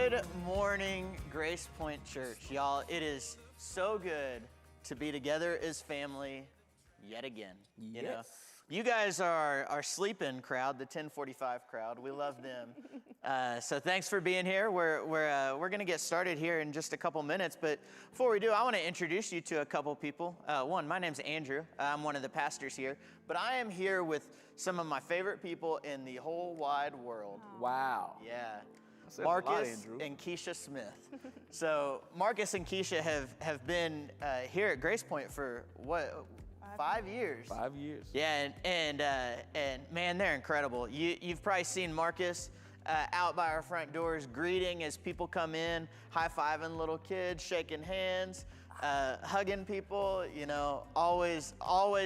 Good morning, Grace Point Church. Y'all, it is so good to be together as family yet again. You know, you guys are our sleeping crowd, the 1045 crowd. We love them. So thanks for being here. We're going to get started here in just a couple minutes. But before we do, I want to introduce you to a couple people. One, my name's Andrew. I'm one of the pastors here. But I am here with some of my favorite people in the whole wide world. Wow. Yeah. Marcus and Keisha Smith. So Marcus and Keisha have been here at Grace Point for what, 5 years? 5 years. Yeah, and man, they're incredible. You've probably seen Marcus out by our front doors greeting as people come in, high-fiving little kids, shaking hands, hugging people, you know, always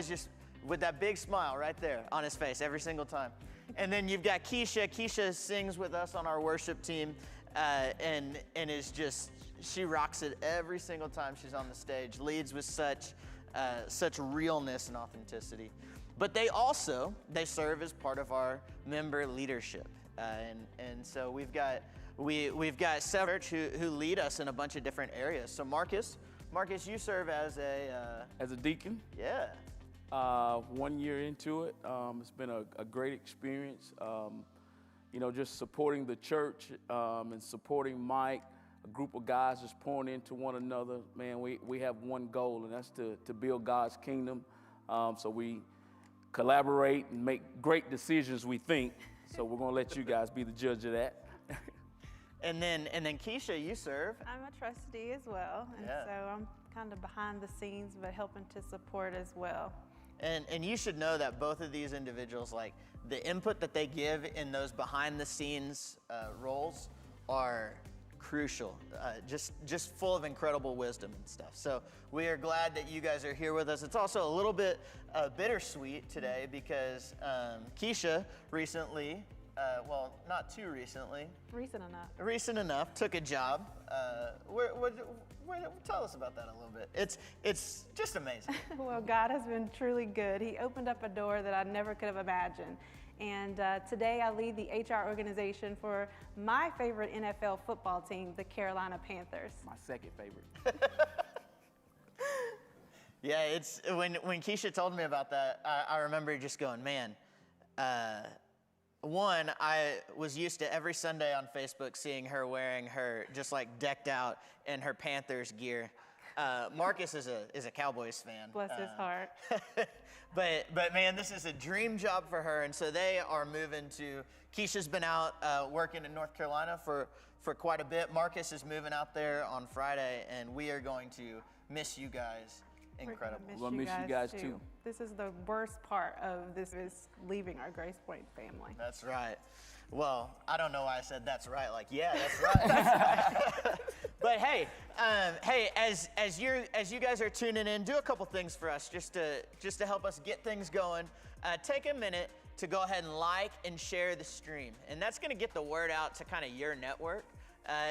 just with that big smile right there on his face every single time. And then you've got Keisha. Keisha sings with us on our worship team and is just, she rocks it every single time she's on the stage, leads with such realness and authenticity. But they serve as part of our member leadership. And so we've got several who lead us in a bunch of different areas. So Marcus, you serve as a deacon. Yeah. 1 year into it, it's been a great experience. You know, just supporting the church and supporting Mike, a group of guys just pouring into one another. Man, we have one goal, and that's to build God's kingdom. So we collaborate and make great decisions, we think. So we're gonna let you guys be the judge of that. And then Keisha, you serve. I'm a trustee as well, and so I'm kind of behind the scenes, but helping to support as well. And you should know that both of these individuals, like the input that they give in those behind the scenes roles are crucial, just full of incredible wisdom and stuff. So we are glad that you guys are here with us. It's also a little bit bittersweet today because Keisha recently, well, not too recently. Recent enough, took a job. Tell us about that a little bit. It's just amazing. Well, God has been truly good. He opened up a door that I never could have imagined. And today I lead the HR organization for my favorite NFL football team, the Carolina Panthers. My second favorite. Yeah, it's when Keisha told me about that, I remember just going, man, one, I was used to every Sunday on Facebook seeing her wearing her just like decked out in her Panthers gear. Marcus is a Cowboys fan. Bless his heart. But man, this is a dream job for her, and so they are moving to. Keisha's been out working in North Carolina for quite a bit. Marcus is moving out there on Friday, and we are going to miss you guys. Incredible. We'll miss you guys too. This is the worst part of this is leaving our Grace Point family. That's right. Well, I don't know why I said that's right. Like, yeah, that's right. That's right. But hey, as you guys are tuning in, do a couple things for us just to help us get things going. Take a minute to go ahead and like and share the stream, and that's going to get the word out to kind of your network,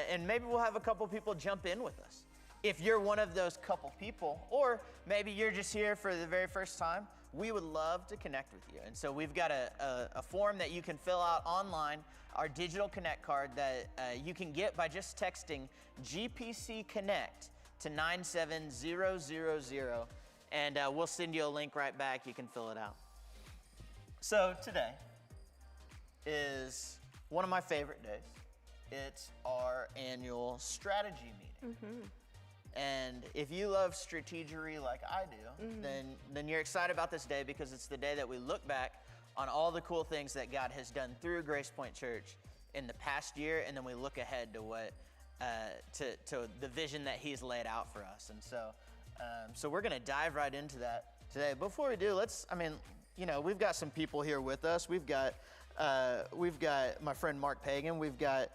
and maybe we'll have a couple people jump in with us. If you're one of those couple people, or maybe you're just here for the very first time, we would love to connect with you. And so we've got a form that you can fill out online, our digital connect card that you can get by just texting GPC Connect to 97000, and we'll send you a link right back. You can fill it out. So today is one of my favorite days. It's our annual strategy meeting. Mm-hmm. And if you love strategery like I do, then you're excited about this day because it's the day that we look back on all the cool things that God has done through Grace Point Church in the past year, and then we look ahead to what to the vision that He's laid out for us. And so we're going to dive right into that today. Before we do, we've got some people here with us. We've got my friend Mark Pagan. We've got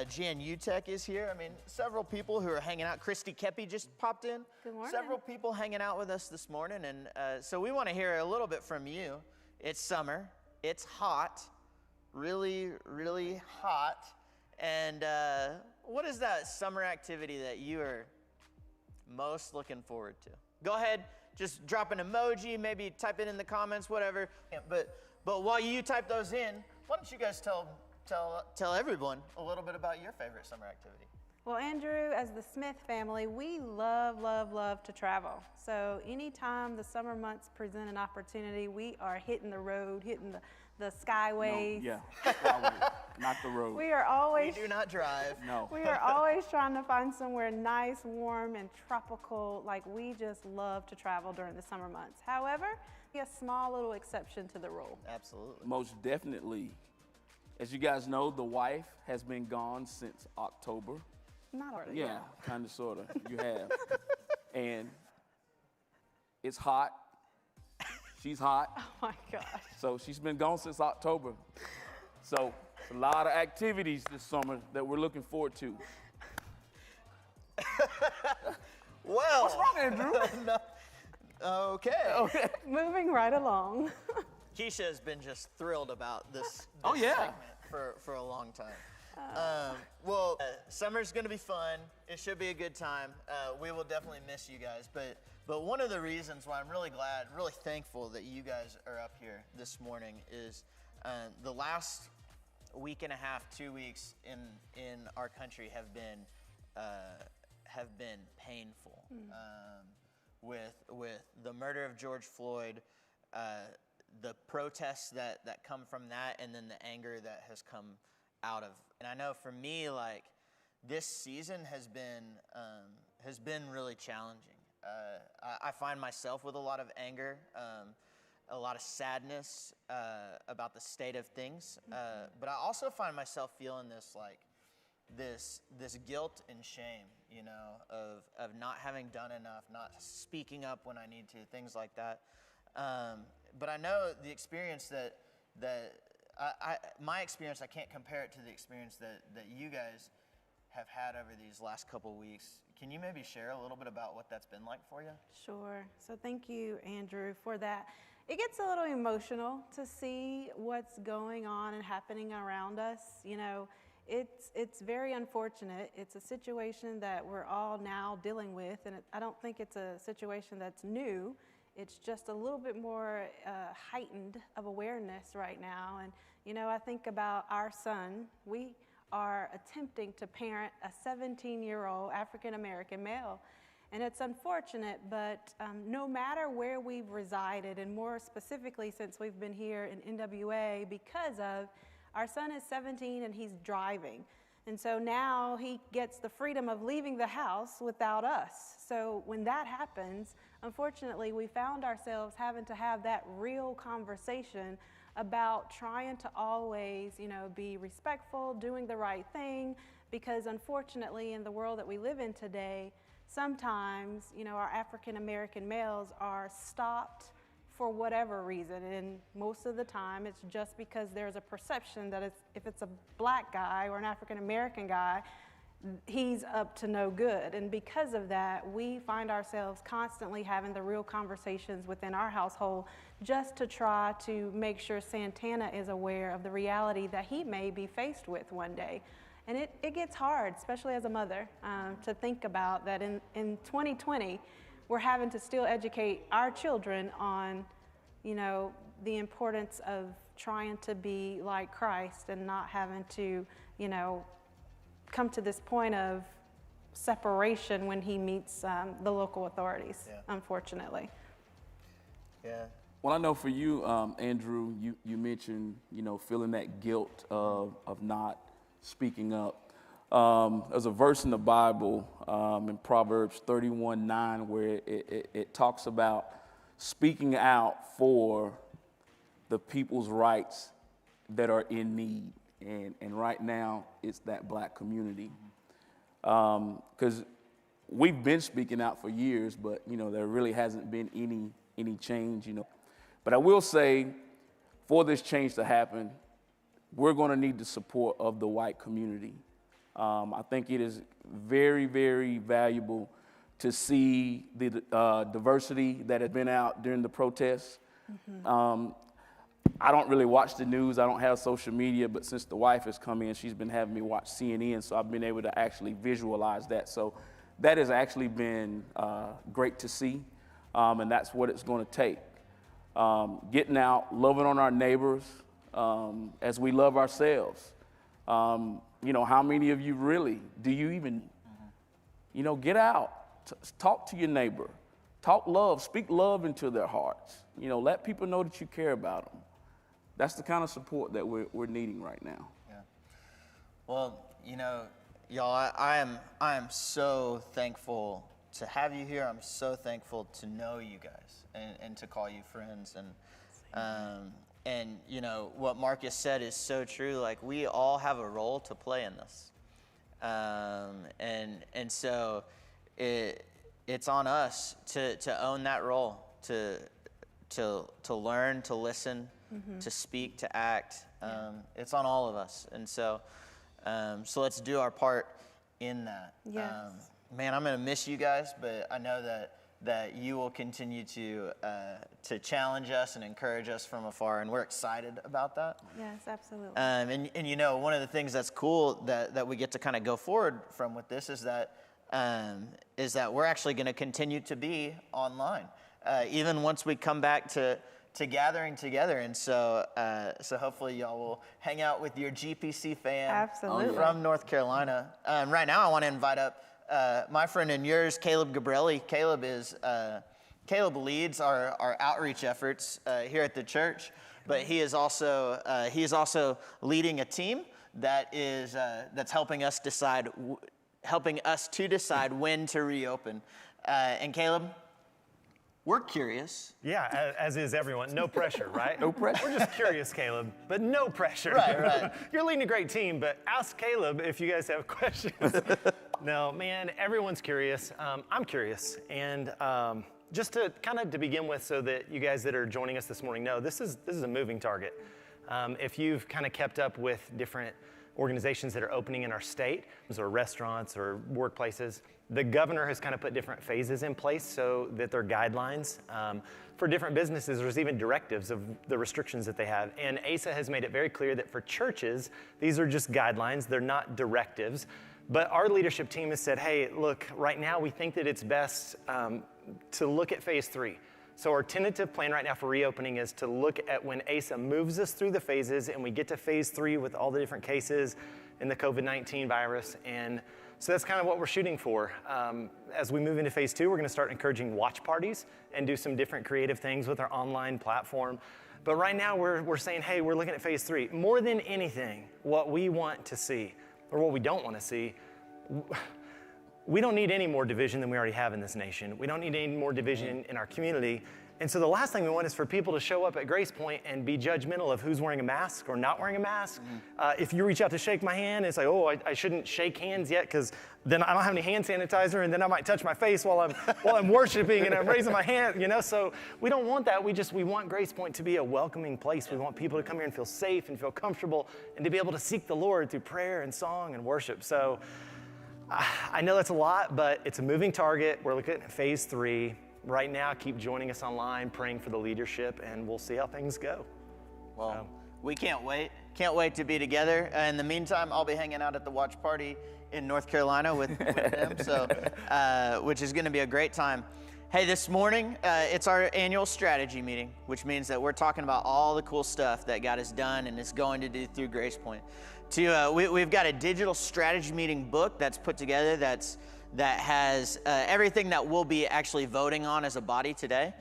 Jan Utek is here. I mean, several people who are hanging out. Christy Kepi just popped in. Good morning. Several people hanging out with us this morning. And so we want to hear a little bit from you. It's summer. It's hot. Really, really hot. And what is that summer activity that you are most looking forward to? Go ahead. Just drop an emoji. Maybe type it in the comments, whatever. But while you type those in, why don't you guys tell tell everyone a little bit about your favorite summer activity. Well, Andrew, as the Smith family, we love, love, love to travel. So anytime the summer months present an opportunity, we are hitting the road, hitting the skyways. No, yeah, skyway, not the road. We are always. We do not drive. No. We are always trying to find somewhere nice, warm, and tropical. Like, we just love to travel during the summer months. However, a small little exception to the rule. Absolutely. Most definitely. As you guys know, the wife has been gone since October. Not already. Yeah, kind of, sort of. You have. And it's hot. She's hot. Oh my gosh. So she's been gone since October. So it's a lot of activities this summer that we're looking forward to. Well. What's wrong, Andrew? No. Okay. Moving right along. Keisha has been just thrilled about this Oh, yeah. segment for a long time. Summer's gonna be fun. It should be a good time. We will definitely miss you guys, but one of the reasons why I'm really glad, really thankful that you guys are up here this morning is the last week and a half, 2 weeks in our country have been painful. With the murder of George Floyd, the protests that come from that, and then the anger that has come out of. And I know for me, like, this season has been really challenging. I find myself with a lot of anger, a lot of sadness about the state of things, but I also find myself feeling this guilt and shame, you know, of not having done enough, not speaking up when I need to, things like that. But I know the experience that my experience, I can't compare it to the experience that you guys have had over these last couple weeks. Can you maybe share a little bit about what that's been like for you? Sure. So thank you, Andrew, for that. It gets a little emotional to see what's going on and happening around us. You know, it's very unfortunate. It's a situation that we're all now dealing with, and I don't think it's a situation that's new. It's just a little bit more heightened of awareness right now. And, you know, I think about our son. We are attempting to parent a 17-year-old African-American male. And it's unfortunate, but no matter where we've resided, and more specifically since we've been here in NWA, because of our son is 17 and he's driving. And so now he gets the freedom of leaving the house without us. So when that happens, unfortunately, we found ourselves having to have that real conversation about trying to always, you know, be respectful, doing the right thing, because unfortunately in the world that we live in today, sometimes, you know, our African American males are stopped for whatever reason, and most of the time it's just because there's a perception that if it's a black guy or an African American guy, he's up to no good. And because of that, we find ourselves constantly having the real conversations within our household just to try to make sure Santana is aware of the reality that he may be faced with one day. And it gets hard, especially as a mother, to think about that in 2020, we're having to still educate our children on, you know, the importance of trying to be like Christ and not having to, you know, come to this point of separation when he meets the local authorities, unfortunately. Yeah. Well, I know for you, Andrew, you mentioned, you know, feeling that guilt of not speaking up. There's a verse in the Bible in Proverbs 31:9 where it talks about speaking out for the people's rights that are in need. And right now, it's that black community. Because we've been speaking out for years, but, you know, there really hasn't been any change, you know. But I will say, for this change to happen, we're going to need the support of the white community. I think it is very, very valuable to see the diversity that has been out during the protests. I don't really watch the news. I don't have social media, but since the wife has come in, she's been having me watch CNN, so I've been able to actually visualize that. So that has actually been great to see, and that's what it's going to take. Getting out, loving on our neighbors as we love ourselves. You know, how many of you really, do you even, you know, get out, talk to your neighbor, talk love, speak love into their hearts. You know, let people know that you care about them. That's the kind of support that we're needing right now. Yeah. Well, you know, y'all, I am so thankful to have you here. I'm so thankful to know you guys and to call you friends. And you know, what Marcus said is so true. Like, we all have a role to play in this. And so it's on us to own that role, to learn, to listen, to speak, to act. It's on all of us. And so let's do our part in that. Yes. Man, I'm gonna miss you guys, but I know that you will continue to challenge us and encourage us from afar, and we're excited about that. Yes, absolutely. And you know, one of the things that's cool that we get to kind of go forward from with this is that we're actually going to continue to be online, even once we come back to gathering together. And so hopefully y'all will hang out with your GPC fam Absolutely. From North Carolina. Right now, I want to invite up my friend and yours, Caleb Gabrielli. Caleb leads our outreach efforts here at the church, but he is also leading a team that's helping us to decide when to reopen. And Caleb, we're curious. Yeah, as is everyone. No pressure, right? No pressure. We're just curious, Caleb, but no pressure. Right. You're leading a great team, but ask Caleb if you guys have questions. No, man, everyone's curious. I'm curious. And just to begin with, so that you guys that are joining us this morning know, this is a moving target. If you've kind of kept up with different organizations that are opening in our state, or restaurants or workplaces, the governor has kind of put different phases in place so that they're guidelines. For different businesses, there's even directives of the restrictions that they have. And ASA has made it very clear that for churches, these are just guidelines, they're not directives. But our leadership team has said, hey, look, right now we think that it's best to look at phase 3. So our tentative plan right now for reopening is to look at when ASA moves us through the phases and we get to phase 3 with all the different cases in the COVID-19 virus. And so that's kind of what we're shooting for. As we move into phase 2, we're going to start encouraging watch parties and do some different creative things with our online platform. But right now we're saying, hey, we're looking at phase 3. More than anything, what we want to see, or what we don't want to see, we don't need any more division than we already have in this nation. We don't need any more division in our community. And so the last thing we want is for people to show up at Grace Point and be judgmental of who's wearing a mask or not wearing a mask. If you reach out to shake my hand, it's like, oh, I shouldn't shake hands yet because then I don't have any hand sanitizer, and then I might touch my face while I'm worshiping and I'm raising my hand, you know? So we don't want that. We want Grace Point to be a welcoming place. We want people to come here and feel safe and feel comfortable and to be able to seek the Lord through prayer and song and worship. So I know that's a lot, but it's a moving target. We're looking at phase 3. Right now, keep joining us online, praying for the leadership, and we'll see how things go. Well, we can't wait. Can't wait to be together. In the meantime, I'll be hanging out at the watch party in North Carolina with them, so which is going to be a great time. Hey, this morning, it's our annual strategy meeting, which means that we're talking about all the cool stuff that God has done and is going to do through Grace Point. We've got a digital strategy meeting book that's put together that has everything that we'll be actually voting on as a body today.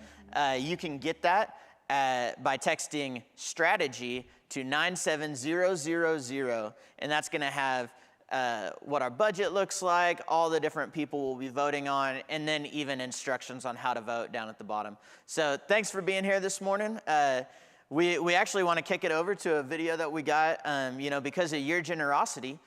You can get that by texting strategy to 97000, and that's going to have what our budget looks like, all the different people we'll be voting on, and then even instructions on how to vote down at the bottom. So thanks for being here this morning. We actually want to kick it over to a video that we got, because of your generosity.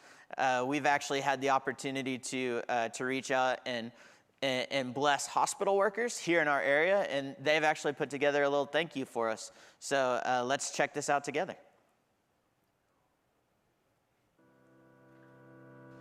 We've actually had the opportunity to reach out and bless hospital workers here in our area, and they've actually put together a little thank you for us. So let's check this out together.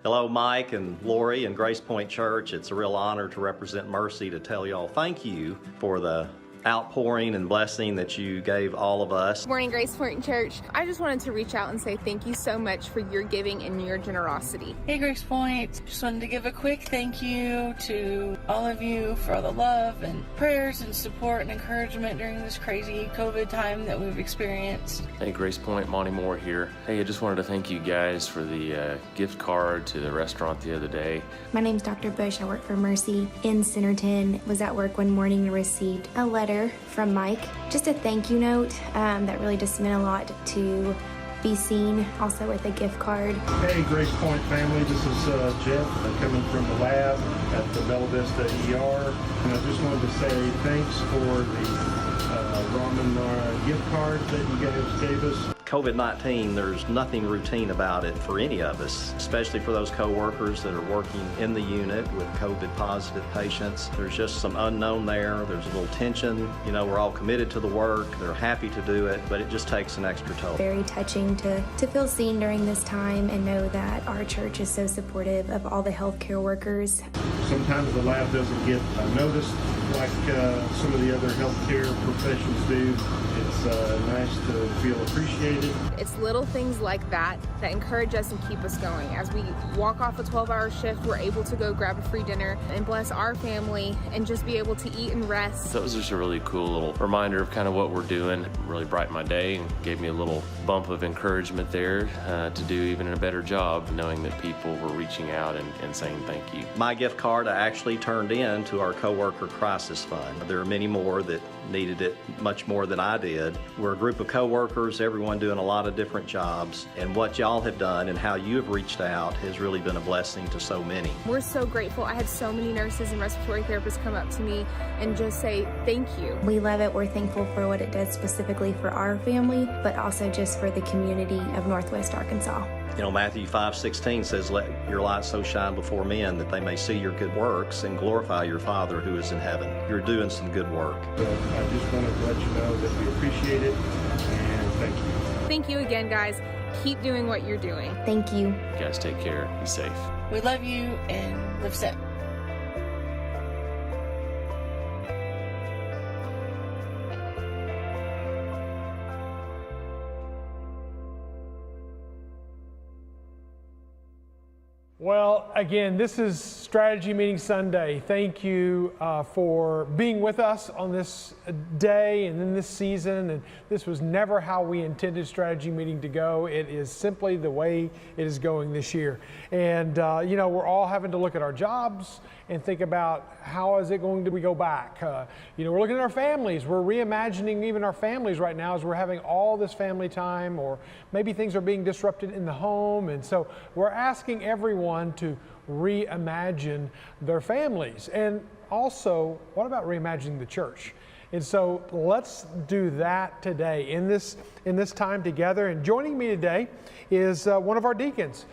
Hello, Mike and Lori and Grace Point Church. It's a real honor to represent Mercy to tell y'all thank you for the outpouring and blessing that you gave all of us. Morning, Grace Point Church. I just wanted to reach out and say thank you so much for your giving and your generosity. Hey, Grace Point. Just wanted to give a quick thank you to all of you for all the love and prayers and support and encouragement during this crazy COVID time that we've experienced. Hey, Grace Point, Monty Moore here. Hey, I just wanted to thank you guys for the gift card to the restaurant the other day. My name's Dr. Bush. I work for Mercy in Centerton. Was at work one morning and received a letter from Mike. Just a thank you note that really just meant a lot to be seen, also with a gift card. Hey, Grace Point family, this is Jeff coming from the lab at the Bella Vista ER. And I just wanted to say thanks for the ramen gift card that you guys gave us. COVID-19, there's nothing routine about it for any of us, especially for those co-workers that are working in the unit with COVID-positive patients. There's just some unknown there. There's a little tension. You know, we're all committed to the work. They're happy to do it, but it just takes an extra toll. Very touching to feel seen during this time and know that our church is so supportive of all the healthcare workers. Sometimes the lab doesn't get noticed like some of the other healthcare professions do. It's nice to feel appreciated. It's little things like that that encourage us and keep us going. As we walk off a 12-hour shift, we're able to go grab a free dinner and bless our family and just be able to eat and rest. So it was just a really cool little reminder of kind of what we're doing. It really brightened my day and gave me a little bump of encouragement there to do even a better job, knowing that people were reaching out and saying thank you. My gift card I actually turned in to our coworker crisis fund. There are many more that needed it much more than I did. We're a group of coworkers, everyone doing a lot of different jobs, and what y'all have done and how you have reached out has really been a blessing to so many. We're so grateful. I had so many nurses and respiratory therapists come up to me and just say thank you. We love it. We're thankful for what it does specifically for our family, but also just for the community of Northwest Arkansas. You know, Matthew 5:16 says, "Let your light so shine before men that they may see your good works and glorify your Father who is in heaven." You're doing some good work. So I just wanted to let you know that we appreciate it and thank you. Thank you again, guys. Keep doing what you're doing. Thank you. You guys take care. Be safe. We love you and live set. Well, again, this is Strategy Meeting Sunday. Thank you for being with us on this day and in this season. And this was never how we intended Strategy Meeting to go. It is simply the way it is going this year. And, you know, we're all having to look at our jobs and think about how is it going to go back. You know, we're looking at our families. We're reimagining even our families right now as we're having all this family time, or maybe things are being disrupted in the home. And so we're asking everyone to reimagine their families. And also, what about reimagining the church? And so let's do that today in this time together. And joining me today is one of our deacons.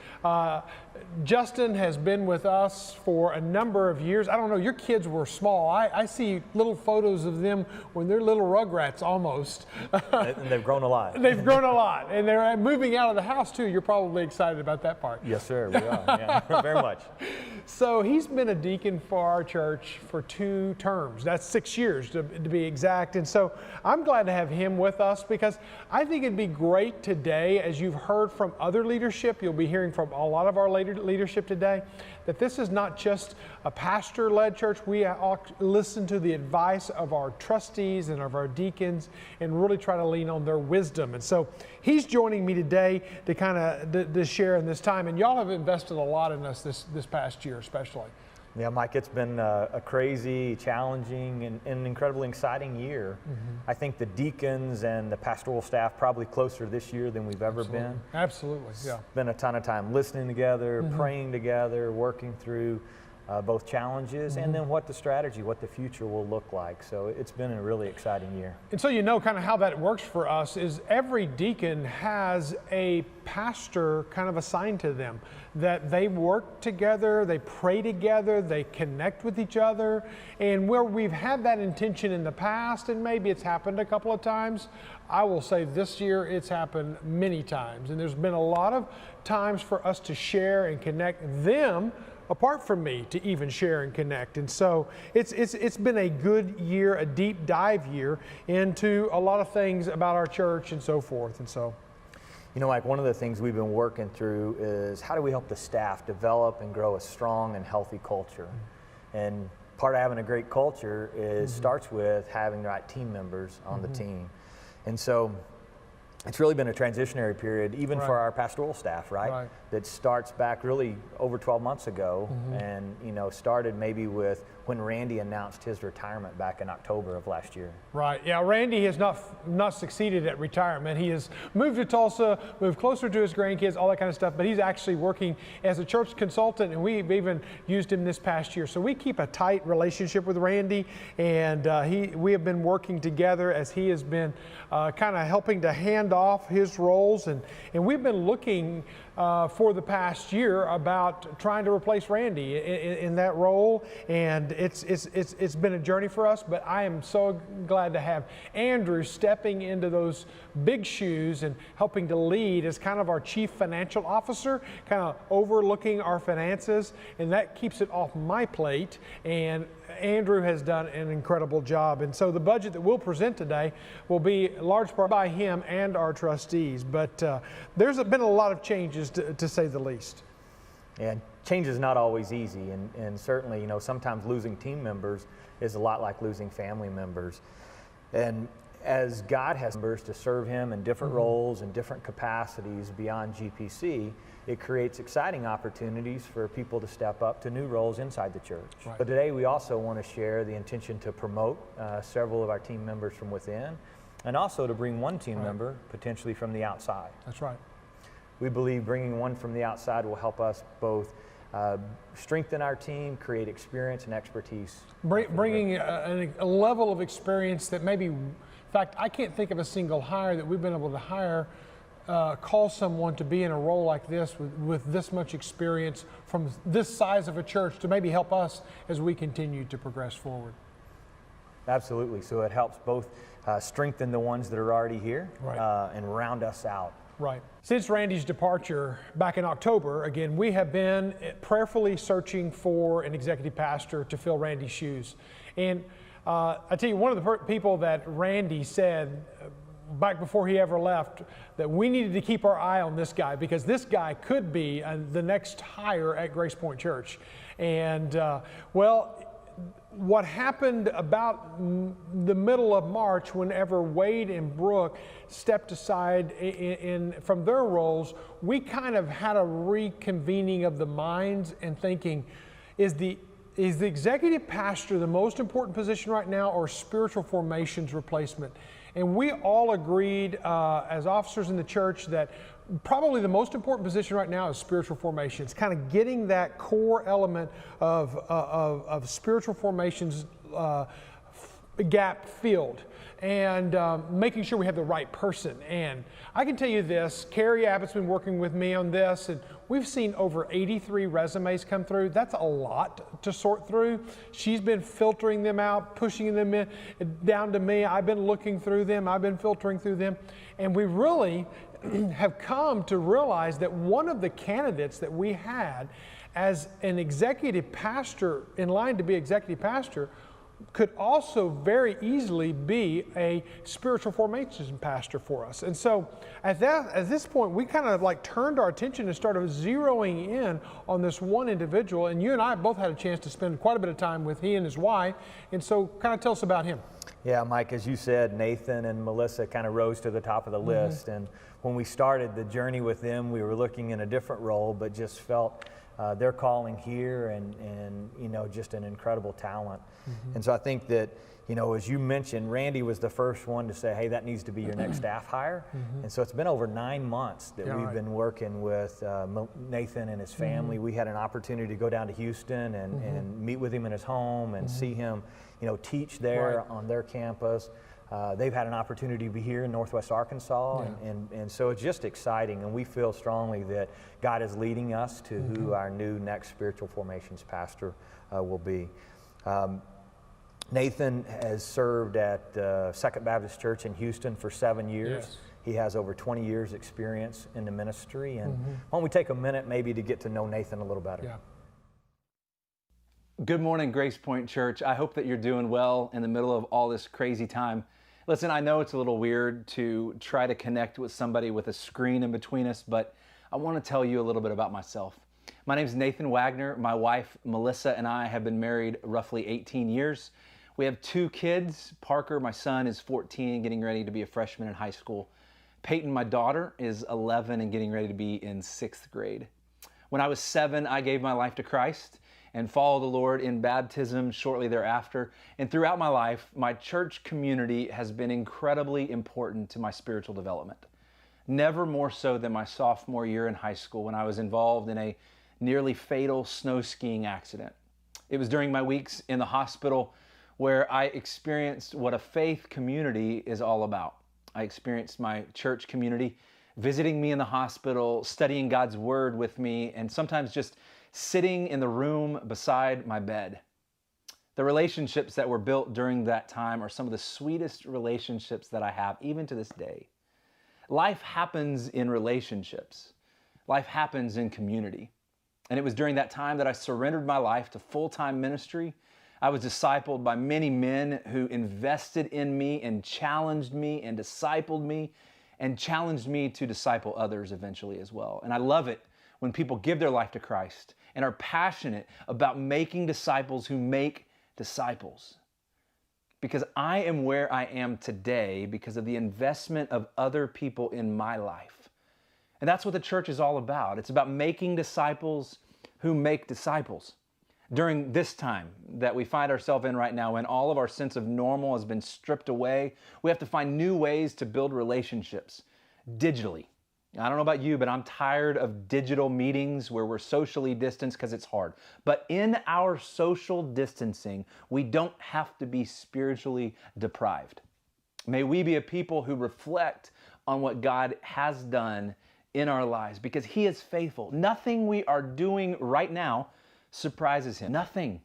Justin has been with us for a number of years. I don't know, your kids were small. I see little photos of them when they're little rugrats almost. And they've grown a lot. They've grown a lot. And they're moving out of the house too. You're probably excited about that part. Yes, sir, we are, yeah, very much. So he's been a deacon for our church for 2 terms. That's 6 years to be exact. And so I'm glad to have him with us because I think it'd be great today, as you've heard from other leadership, you'll be hearing from a lot of our leadership today, that this is not just a pastor-led church. We listen to the advice of our trustees and of our deacons and really try to lean on their wisdom. And so he's joining me today to kind of to share in this time. And y'all have invested a lot in us this past year especially. Yeah, Mike, it's been a crazy, challenging, and incredibly exciting year. Mm-hmm. I think the deacons and the pastoral staff probably closer this year than we've ever been. Absolutely, yeah. Spent a ton of time listening together, praying together, working through both challenges and then what the strategy, what the future will look like. So it's been a really exciting year. And so you know kind of how that works for us is every deacon has a pastor kind of assigned to them, that they work together, they pray together, they connect with each other. And where we've had that intention in the past, and maybe it's happened a couple of times, I will say this year it's happened many times. And there's been a lot of times for us to share and connect them apart from me to even share and connect. And so it's been a good year, a deep dive year into a lot of things about our church and so forth. And so, you know, Mike, one of the things we've been working through is how do we help the staff develop and grow a strong and healthy culture? And part of having a great culture is starts with having the right team members on the team. And so it's really been a transitionary period, even for our pastoral staff, right? That starts back really over 12 months ago, and you know, started maybe with when Randy announced his retirement back in October of last year. Right. Yeah. Randy has not succeeded at retirement. He has moved to Tulsa, moved closer to his grandkids, all that kind of stuff. But he's actually working as a church consultant, and we've even used him this past year. So we keep a tight relationship with Randy, and we have been working together as he has been kind of helping to hand off his roles, and we've been looking for the past year about trying to replace Randy in that role, and it's been a journey for us, but I am so glad to have Andrew stepping into those big shoes and helping to lead as kind of our chief financial officer, kind of overlooking our finances, and that keeps it off my plate, and Andrew has done an incredible job. And so the budget that we'll present today will be large part by him and our trustees, but there's been a lot of changes to say the least. And change is not always easy, and certainly, you know, sometimes losing team members is a lot like losing family members. And as God has members to serve Him in different roles and different capacities beyond GPC, it creates exciting opportunities for people to step up to new roles inside the church. But today we also want to share the intention to promote several of our team members from within, and also to bring one team member potentially from the outside. That's right. We believe bringing one from the outside will help us both strengthen our team, create experience and expertise. Bringing a level of experience that maybe, in fact, I can't think of a single hire that we've been able to hire, call someone to be in a role like this with this much experience from this size of a church to maybe help us as we continue to progress forward. Absolutely. So it helps both strengthen the ones that are already here and round us out. Right. Since Randy's departure back in October, again, we have been prayerfully searching for an executive pastor to fill Randy's shoes. And I tell you, one of the people that Randy said back before he ever left that we needed to keep our eye on this guy, because this guy could be the next hire at Grace Point Church. And well, what happened about the middle of March, whenever Wade and Brooke stepped aside from their roles, we kind of had a reconvening of the minds and thinking, is the executive pastor the most important position right now, or spiritual formations replacement? And we all agreed as officers in the church that probably the most important position right now is spiritual formation. It's kind of getting that core element of spiritual formations gap filled, and making sure we have the right person. And I can tell you this, Carrie Abbott's been working with me on this, and we've seen over 83 resumes come through. That's a lot to sort through. She's been filtering them out, pushing them down to me. I've been looking through them. I've been filtering through them. And we really have come to realize that one of the candidates that we had as an executive pastor, in line to be executive pastor, could also very easily be a spiritual formation pastor for us. And so at this point, we kind of like turned our attention and started zeroing in on this one individual. And you and I both had a chance to spend quite a bit of time with he and his wife. And so kind of tell us about him. Yeah, Mike, as you said, Nathan and Melissa kind of rose to the top of the list. And when we started the journey with them, we were looking in a different role, but just felt their calling here and you know, just an incredible talent. And so I think that, you know, as you mentioned, Randy was the first one to say, hey, that needs to be your next staff hire. And so it's been over 9 months that we've been working with Nathan and his family. We had an opportunity to go down to Houston and meet with him in his home and see him, you know, teach there on their campus. They've had an opportunity to be here in Northwest Arkansas, and so it's just exciting, and we feel strongly that God is leading us to who our new next spiritual formations pastor will be. Nathan has served at Second Baptist Church in Houston for 7 years. He has over 20 years experience in the ministry, and why don't we take a minute maybe to get to know Nathan a little better. Good morning, Grace Point Church. I hope that you're doing well in the middle of all this crazy time. Listen, I know it's a little weird to try to connect with somebody with a screen in between us, but I want to tell you a little bit about myself. My name is Nathan Wagner. My wife, Melissa, and I have been married roughly 18 years. We have 2 kids. Parker, my son, is 14, getting ready to be a freshman in high school. Peyton, my daughter, is 11 and getting ready to be in 6th grade. When I was 7, I gave my life to Christ and followed the Lord in baptism shortly thereafter. And throughout my life, my church community has been incredibly important to my spiritual development. Never more so than my sophomore year in high school when I was involved in a nearly fatal snow skiing accident. It was during my weeks in the hospital where I experienced what a faith community is all about. I experienced my church community visiting me in the hospital, studying God's Word with me, and sometimes just sitting in the room beside my bed. The relationships that were built during that time are some of the sweetest relationships that I have, even to this day. Life happens in relationships. Life happens in community. And it was during that time that I surrendered my life to full-time ministry. I was discipled by many men who invested in me and challenged me and discipled me and challenged me to disciple others eventually as well. And I love it when people give their life to Christ and are passionate about making disciples who make disciples. Because I am where I am today because of the investment of other people in my life. And that's what the church is all about. It's about making disciples who make disciples. During this time that we find ourselves in right now, when all of our sense of normal has been stripped away, we have to find new ways to build relationships digitally. I don't know about you, but I'm tired of digital meetings where we're socially distanced because it's hard. But in our social distancing, we don't have to be spiritually deprived. May we be a people who reflect on what God has done in our lives because He is faithful. Nothing we are doing right now surprises Him. Nothing.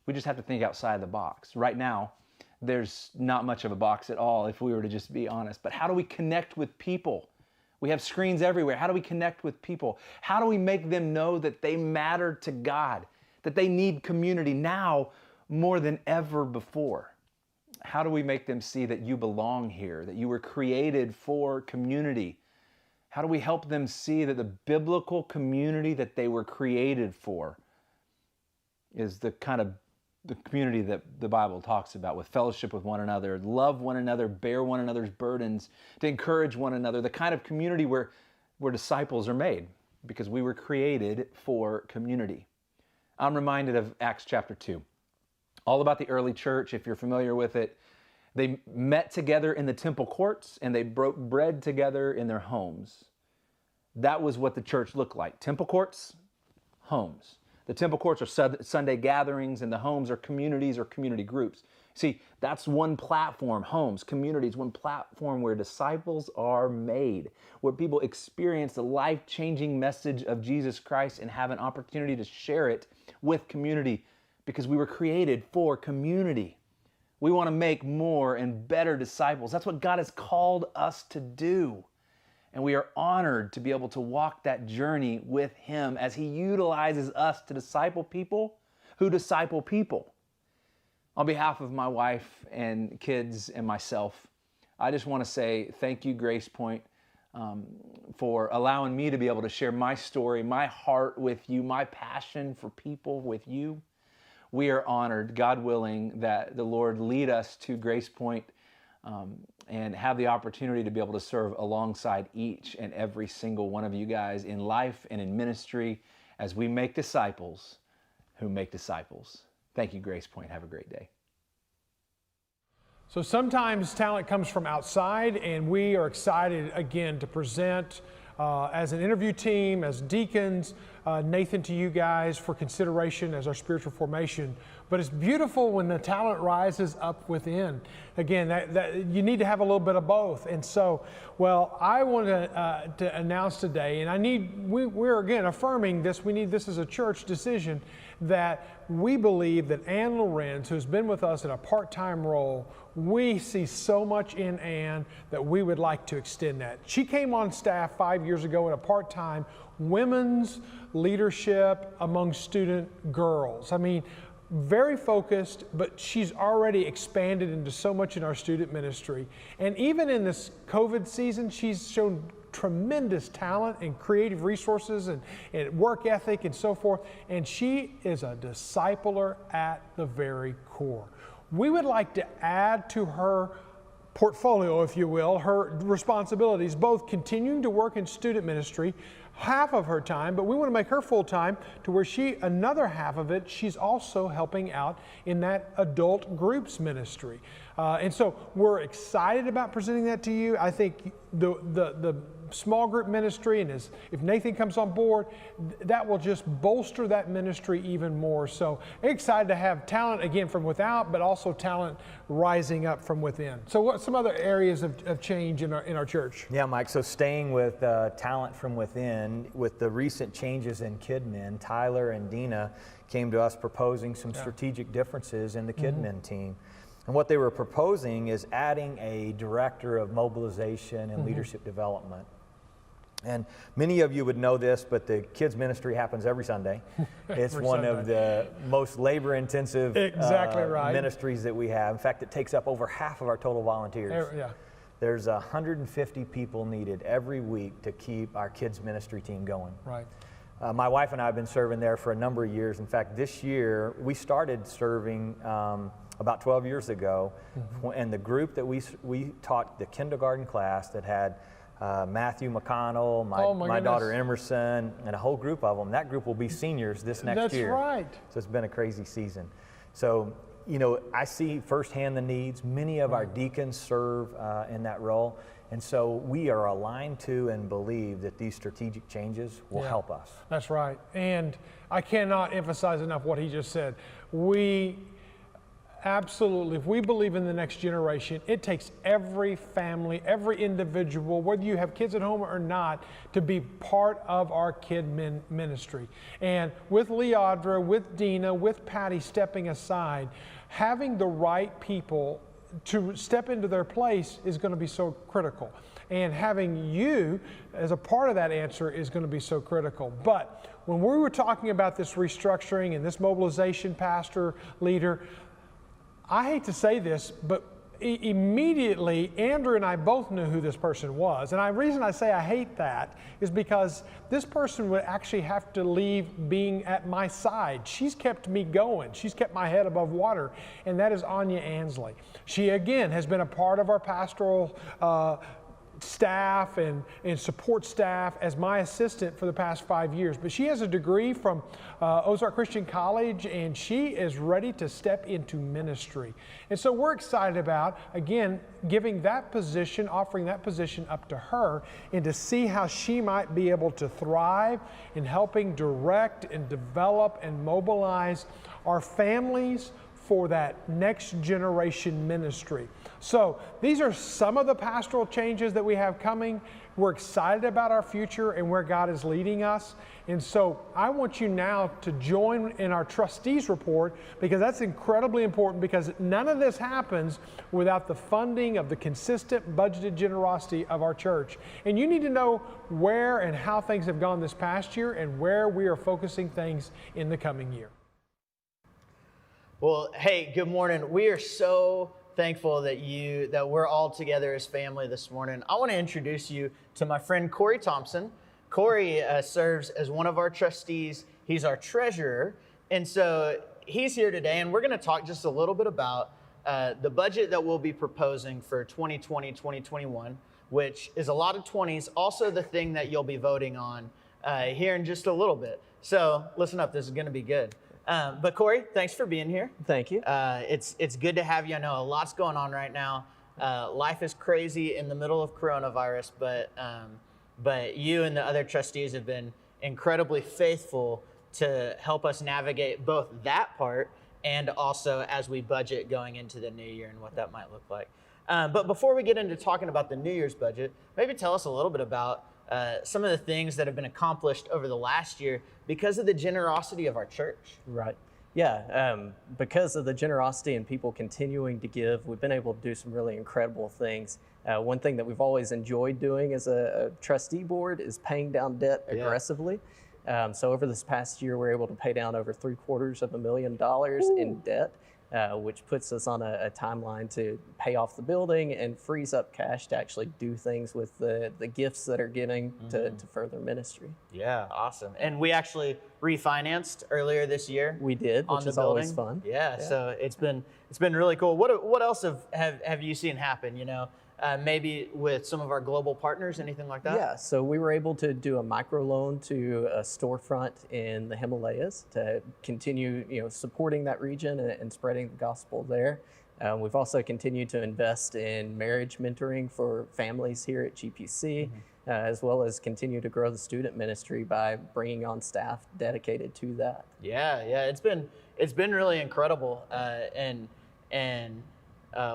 We just have to think outside the box. Right now, there's not much of a box at all if we were to just be honest. But how do we connect with people? We have screens everywhere. How do we connect with people? How do we make them know that they matter to God, that they need community now more than ever before? How do we make them see that you belong here, that you were created for community? How do we help them see that the biblical community that they were created for is the kind of the community that the Bible talks about, with fellowship with one another, love one another, bear one another's burdens, to encourage one another, the kind of community where disciples are made because we were created for community. I'm reminded of Acts chapter 2, all about the early church. If you're familiar with it, they met together in the temple courts and they broke bread together in their homes. That was what the church looked like. Temple courts, homes. The temple courts are Sunday gatherings, and the homes are communities or community groups. See, that's one platform, homes, communities, one platform where disciples are made, where people experience the life-changing message of Jesus Christ and have an opportunity to share it with community because we were created for community. We want to make more and better disciples. That's what God has called us to do. And we are honored to be able to walk that journey with Him as He utilizes us to disciple people who disciple people. On behalf of my wife and kids and myself, I just want to say thank you, Grace Point, for allowing me to be able to share my story, my heart with you, my passion for people with you. We are honored, God willing, that the Lord lead us to Grace Point and have the opportunity to be able to serve alongside each and every single one of you guys in life and in ministry as we make disciples who make disciples. Thank you, Grace Point. Have a great day. So sometimes talent comes from outside, and we are excited again to present as an interview team, as deacons, Nathan, to you guys for consideration as our spiritual formation. But it's beautiful when the talent rises up within. Again, that you need to have a little bit of both. And so, well, I want to announce today, and we're again affirming this. We need this as a church decision that we believe that Ann Lorenz, who's been with us in a part-time role, we see so much in Ann that we would like to extend that. She came on staff 5 years ago in a part-time women's leadership among student girls. I mean, very focused, but she's already expanded into so much in our student ministry. And even in this COVID season, she's shown tremendous talent and creative resources and work ethic and so forth. And she is a discipler at the very core. We would like to add to her portfolio, if you will, her responsibilities, both continuing to work in student ministry, half of her time, but we want to make her full-time to where another half of it, she's also helping out in that adult groups ministry. And so we're excited about presenting that to you. I think the small group ministry, and if Nathan comes on board, that will just bolster that ministry even more. So excited to have talent again from without, but also talent rising up from within. So what some other areas of change in our church? Yeah, Mike, so staying with talent from within, with the recent changes in KidMin, Tyler and Dina came to us proposing some strategic differences in the KidMin team. And what they were proposing is adding a director of mobilization and leadership development. And many of you would know this, but the kids ministry happens every Sunday. It's one of the most labor-intensive ministries that we have. In fact, it takes up over half of our total volunteers. There's 150 people needed every week to keep our kids ministry team going. Right. My wife and I have been serving there for a number of years. In fact, this year we started serving about 12 years ago, and the group that we taught, the kindergarten class that had Matthew McConnell, my daughter Emerson, and a whole group of them. That group will be seniors this next year. That's right. So it's been a crazy season. So, you know, I see firsthand the needs. Many of our deacons serve in that role. And so we are aligned to and believe that these strategic changes will help us. That's right. And I cannot emphasize enough what he just said. Absolutely. If we believe in the next generation, it takes every family, every individual, whether you have kids at home or not, to be part of our kid ministry. And with Leandra, with Dina, with Patty stepping aside, having the right people to step into their place is going to be so critical. And having you as a part of that answer is going to be so critical. But when we were talking about this restructuring and this mobilization pastor leader, I hate to say this, but immediately Andrew and I both knew who this person was. And the reason I say I hate that is because this person would actually have to leave being at my side. She's kept me going. She's kept my head above water, and that is Anya Ansley. She, again, has been a part of our pastoral staff and support staff as my assistant for the past 5 years. But she has a degree from Ozark Christian College, and she is ready to step into ministry. And so we're excited about, again, giving that position, offering that position up to her, and to see how she might be able to thrive in helping direct and develop and mobilize our families for that next generation ministry. So these are some of the pastoral changes that we have coming. We're excited about our future and where God is leading us. And so I want you now to join in our trustees report, because that's incredibly important, because none of this happens without the funding of the consistent budgeted generosity of our church. And you need to know where and how things have gone this past year and where we are focusing things in the coming year. Well, hey, good morning. We are so thankful that we're all together as family this morning. I want to introduce you to my friend Corey Thompson. Corey serves as one of our trustees. He's our treasurer. And so he's here today, and we're going to talk just a little bit about the budget that we'll be proposing for 2020-2021, which is a lot of 20s, also the thing that you'll be voting on here in just a little bit. So listen up, this is going to be good. But Corey, thanks for being here. Thank you. It's good to have you. I know a lot's going on right now. Life is crazy in the middle of coronavirus, but you and the other trustees have been incredibly faithful to help us navigate both that part and also as we budget going into the new year and what that might look like. But before we get into talking about the New Year's budget, maybe tell us a little bit about some of the things that have been accomplished over the last year because of the generosity of our church. Right. Yeah. Because of the generosity and people continuing to give, we've been able to do some really incredible things. One thing that we've always enjoyed doing as a trustee board is paying down debt aggressively. So over this past year, we're able to pay down over $750,000 in debt, which puts us on a timeline to pay off the building and frees up cash to actually do things with the gifts that are giving to further ministry. Yeah, awesome. And we actually refinanced earlier this year. We did, which is always fun. Yeah, so it's been really cool. What else have you seen happen? You know, maybe with some of our global partners, anything like that? Yeah, so we were able to do a microloan to a storefront in the Himalayas to continue, supporting that region and spreading the gospel there. We've also continued to invest in marriage mentoring for families here at GPC, as well as continue to grow the student ministry by bringing on staff dedicated to that. Yeah, it's been really incredible,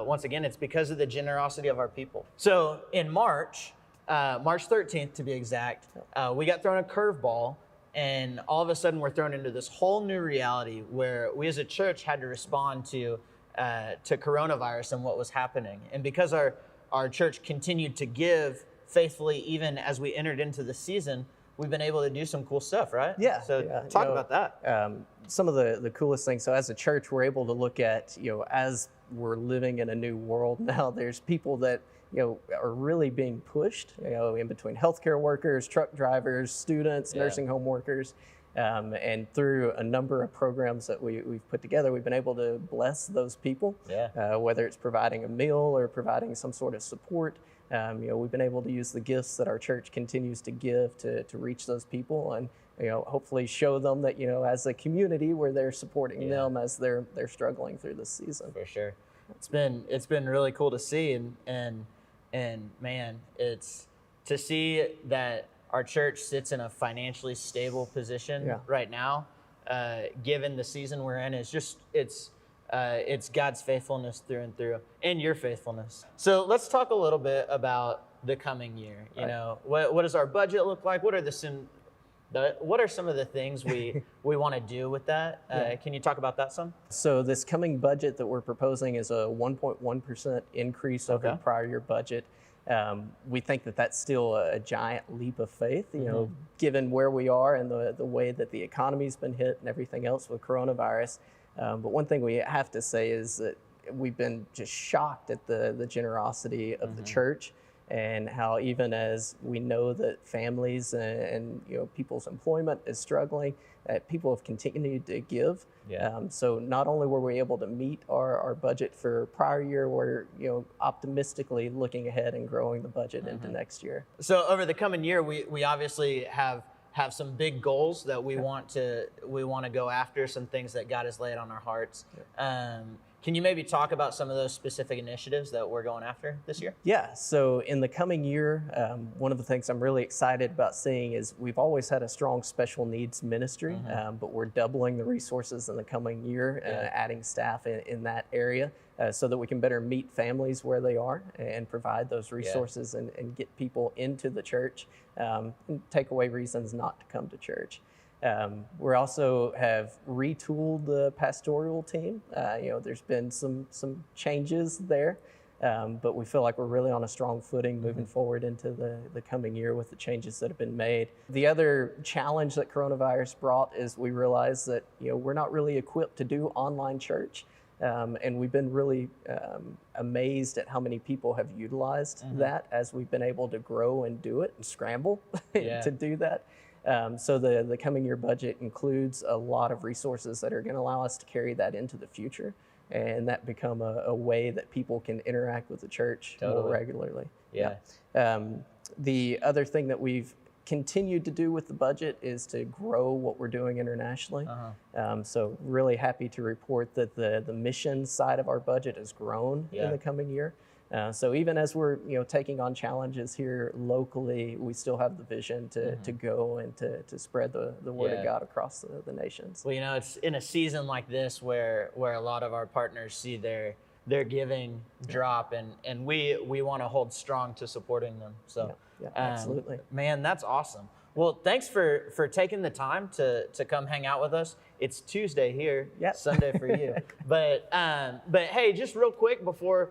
once again, it's because of the generosity of our people. So in March 13th to be exact, we got thrown a curveball, and all of a sudden we're thrown into this whole new reality where we as a church had to respond to coronavirus and what was happening. And because our church continued to give faithfully even as we entered into the season, we've been able to do some cool stuff, right? Yeah. So talk about that. Some of the coolest things. So as a church, we're able to look at, as we're living in a new world now, there's people that, are really being pushed, in between healthcare workers, truck drivers, students, nursing home workers. And through a number of programs that we've put together, we've been able to bless those people, whether it's providing a meal or providing some sort of support. We've been able to use the gifts that our church continues to give to reach those people and, hopefully show them that, as a community where they're supporting them as they're struggling through this season. For sure. It's been really cool to see, and man, it's to see that our church sits in a financially stable position right now, given the season we're in. It's God's faithfulness through and through, and your faithfulness. So let's talk a little bit about the coming year. What does our budget look like? What are some of the things we want to do with that? Can you talk about that some? So this coming budget that we're proposing is a 1.1% increase over the prior year budget. We think that that's still a giant leap of faith, given where we are and the way that the economy's been hit and everything else with coronavirus. But one thing we have to say is that we've been just shocked at the generosity of the church, and how even as we know that families and people's employment is struggling, people have continued to give. So not only were we able to meet our budget for prior year, we're optimistically looking ahead and growing the budget into next year. So over the coming year, we obviously have some big goals that we want to go after, some things that God has laid on our hearts. Can you maybe talk about some of those specific initiatives that we're going after this year? Yeah, so in the coming year, one of the things I'm really excited about seeing is we've always had a strong special needs ministry, but we're doubling the resources in the coming year, adding staff in that area so that we can better meet families where they are and provide those resources and get people into the church and take away reasons not to come to church. We also have retooled the pastoral team. There's been some changes there, but we feel like we're really on a strong footing moving forward into the coming year with the changes that have been made. The other challenge that coronavirus brought is we realized that we're not really equipped to do online church. And we've been really amazed at how many people have utilized that as we've been able to grow and do it and scramble to do that. So the coming year budget includes a lot of resources that are going to allow us to carry that into the future, and that become a way that people can interact with the church more regularly. The other thing that we've continued to do with the budget is to grow what we're doing internationally. So really happy to report that the mission side of our budget has grown in the coming year. So even as we're taking on challenges here locally, we still have the vision to go and to spread the word of God across the nations. Well, it's in a season like this where a lot of our partners see their giving drop, and we want to hold strong to supporting them. So absolutely. Man, that's awesome. Well, thanks for taking the time to come hang out with us. It's Tuesday here, Sunday for you. But hey, just real quick before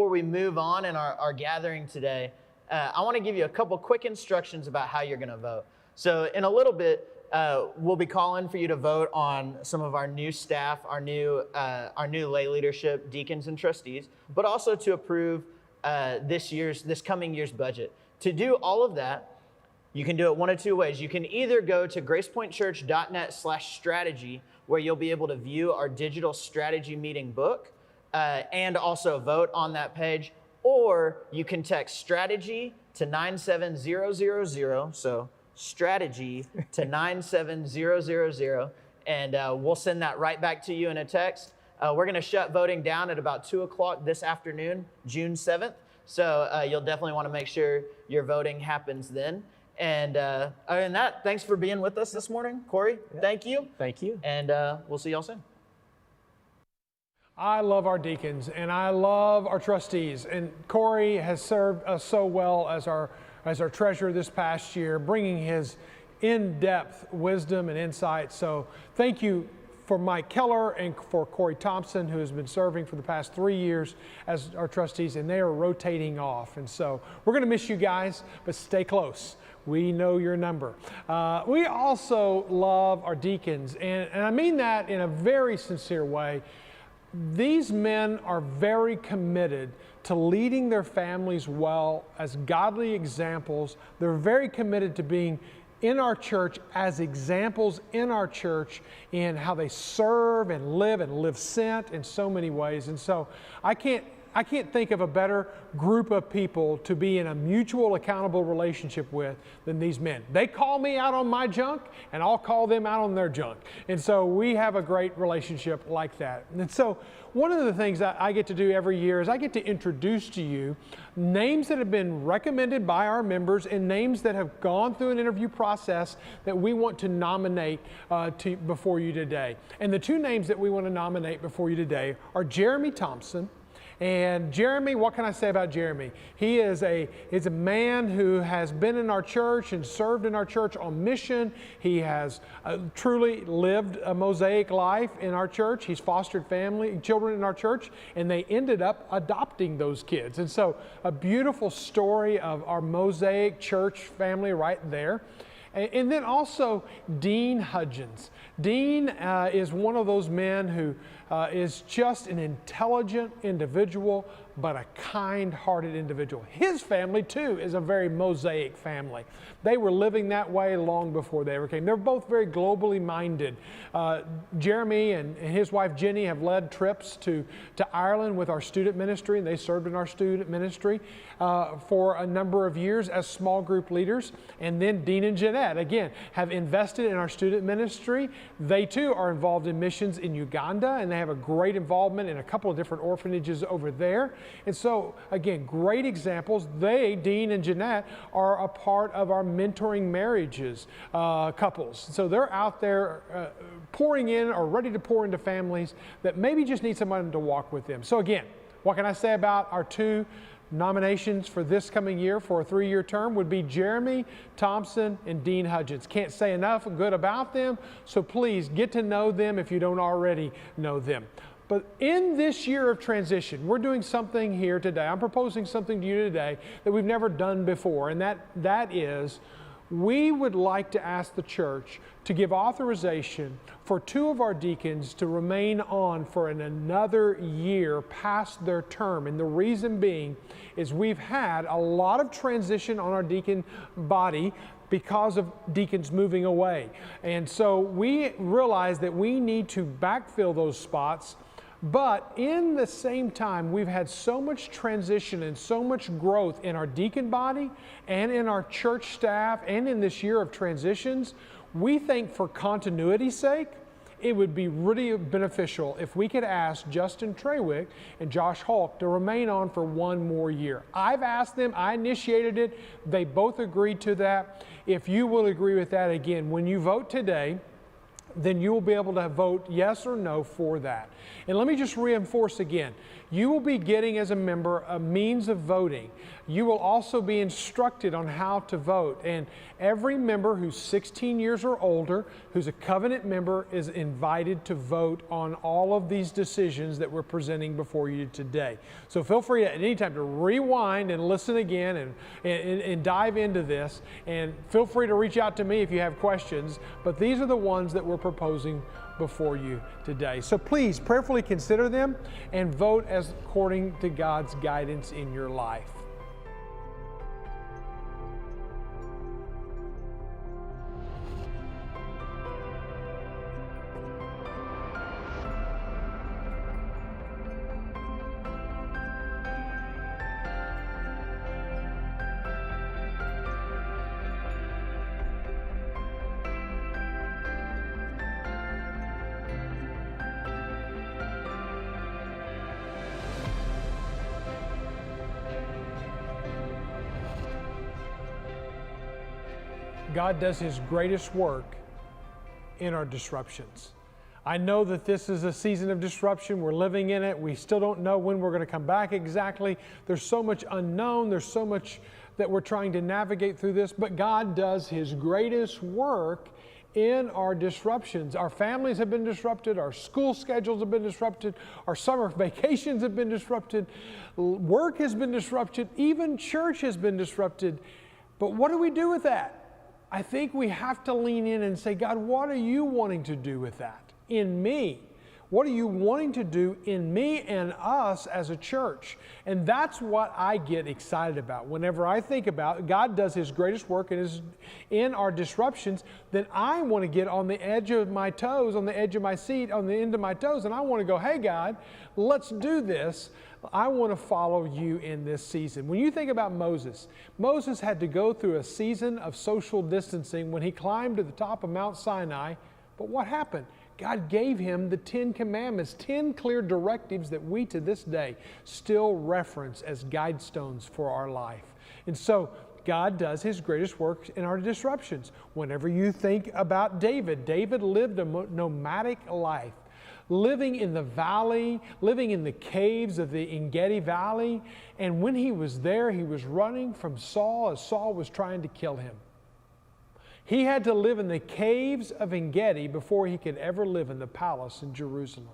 we move on in our gathering today, I want to give you a couple quick instructions about how you're going to vote. So in a little bit, we'll be calling for you to vote on some of our new staff, our new lay leadership, deacons and trustees, but also to approve this coming year's budget. To do all of that, you can do it one of two ways. You can either go to gracepointchurch.net/strategy, where you'll be able to view our digital strategy meeting book and also vote on that page, or you can text strategy to 97000, so strategy to 97000, and we'll send that right back to you in a text. We're going to shut voting down at about 2 o'clock this afternoon, June 7th, so you'll definitely want to make sure your voting happens then. And other than that, thanks for being with us this morning. Corey, thank you. Thank you. And we'll see y'all soon. I love our deacons and I love our trustees. And Corey has served us so well as our treasurer this past year, bringing his in-depth wisdom and insight. So thank you for Mike Keller and for Corey Thompson, who has been serving for the past 3 years as our trustees, and they are rotating off. And so we're going to miss you guys, but stay close. We know your number. We also love our deacons, and I mean that in a very sincere way. These men are very committed to leading their families well as godly examples. They're very committed to being in our church as examples in our church in how they serve and live sent in so many ways. And so I can't think of a better group of people to be in a mutual accountable relationship with than these men. They call me out on my junk, and I'll call them out on their junk. And so we have a great relationship like that. And so one of the things that I get to do every year is I get to introduce to you names that have been recommended by our members and names that have gone through an interview process that we want to nominate before you today. And the two names that we want to nominate before you today are Jeremy Thompson. And Jeremy, what can I say about Jeremy? He is a man who has been in our church and served in our church on mission. He has truly lived a Mosaic life in our church. He's fostered children in our church, and they ended up adopting those kids. And so a beautiful story of our Mosaic church family right there. And then also Dean Hudgens. Dean is one of those men who is just an intelligent individual, but a kind-hearted individual. His family, too, is a very Mosaic family. They were living that way long before they ever came. They're both very globally minded. Jeremy and his wife Jenny have led trips to Ireland with our student ministry, and they served in our student ministry for a number of years as small group leaders. And then Dean and Jeanette, again, have invested in our student ministry. They, too, are involved in missions in Uganda, and they have a great involvement in a couple of different orphanages over there. And so, again, great examples. They, Dean and Jeanette, are a part of our mentoring marriages couples. So they're out there pouring in or ready to pour into families that maybe just need someone to walk with them. So again, what can I say about our two nominations for this coming year for a 3-year term would be Jeremy Thompson and Dean Hudgens. Can't say enough good about them, so please get to know them if you don't already know them. But in this year of transition, we're doing something here today. I'm proposing something to you today that we've never done before, and that is we would like to ask the church to give authorization for 2 of our deacons to remain on for another year past their term. And the reason being is we've had a lot of transition on our deacon body because of deacons moving away. And so we realize that we need to backfill those spots. But in the same time, we've had so much transition and so much growth in our deacon body and in our church staff and in this year of transitions. We think for continuity's sake, it would be really beneficial if we could ask Justin Trawick and Josh Hulk to remain on for 1 more year. I've asked them, I initiated it, they both agreed to that. If you will agree with that, again, when you vote today, then you will be able to vote yes or no for that. And let me just reinforce again, You will be getting as a member a means of voting. You will also be instructed on how to vote. And every member who's 16 years or older, who's a covenant member, is invited to vote on all of these decisions that we're presenting before you today. So feel free at any time to rewind and listen again and dive into this. And feel free to reach out to me if you have questions. But these are the ones that we're proposing before you today. So please prayerfully consider them and vote as according to God's guidance in your life. God does His greatest work in our disruptions. I know that this is a season of disruption. We're living in it. We still don't know when we're going to come back exactly. There's so much unknown. There's so much that we're trying to navigate through this. But God does His greatest work in our disruptions. Our families have been disrupted. Our school schedules have been disrupted. Our summer vacations have been disrupted. Work has been disrupted. Even church has been disrupted. But what do we do with that? I think we have to lean in and say, God, what are you wanting to do with that in me? What are you wanting to do in me and us as a church? And that's what I get excited about. Whenever I think about God does His greatest work in our disruptions, then I want to get on the edge of my toes, on the edge of my seat, on the end of my toes, and I want to go, hey, God, let's do this. I want to follow you in this season. When you think about Moses, Moses had to go through a season of social distancing when he climbed to the top of Mount Sinai. But what happened? God gave him the 10 commandments, 10 clear directives that we to this day still reference as guidestones for our life. And so God does His greatest work in our disruptions. Whenever you think about David, David lived a nomadic life, living in the valley, living in the caves of the Engedi Valley. And when he was there, he was running from Saul as Saul was trying to kill him. He had to live in the caves of Engedi before he could ever live in the palace in Jerusalem.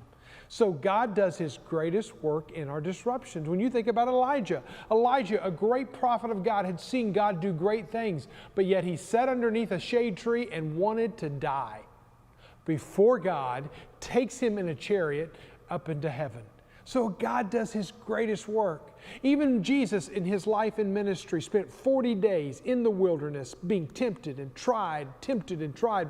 So God does His greatest work in our disruptions. When you think about Elijah, a great prophet of God, had seen God do great things, but yet he sat underneath a shade tree and wanted to die before God takes him in a chariot up into heaven. So God does His greatest work. Even Jesus in His life and ministry spent 40 days in the wilderness being tempted and tried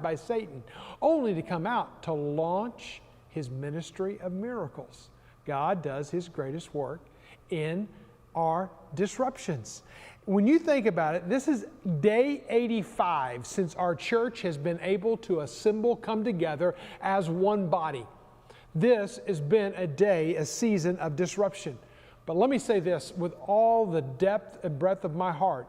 by Satan, only to come out to launch His ministry of miracles. God does His greatest work in our disruptions. When you think about it, this is day 85 since our church has been able to assemble, come together as one body. This has been a season of disruption. But let me say this, with all the depth and breadth of my heart,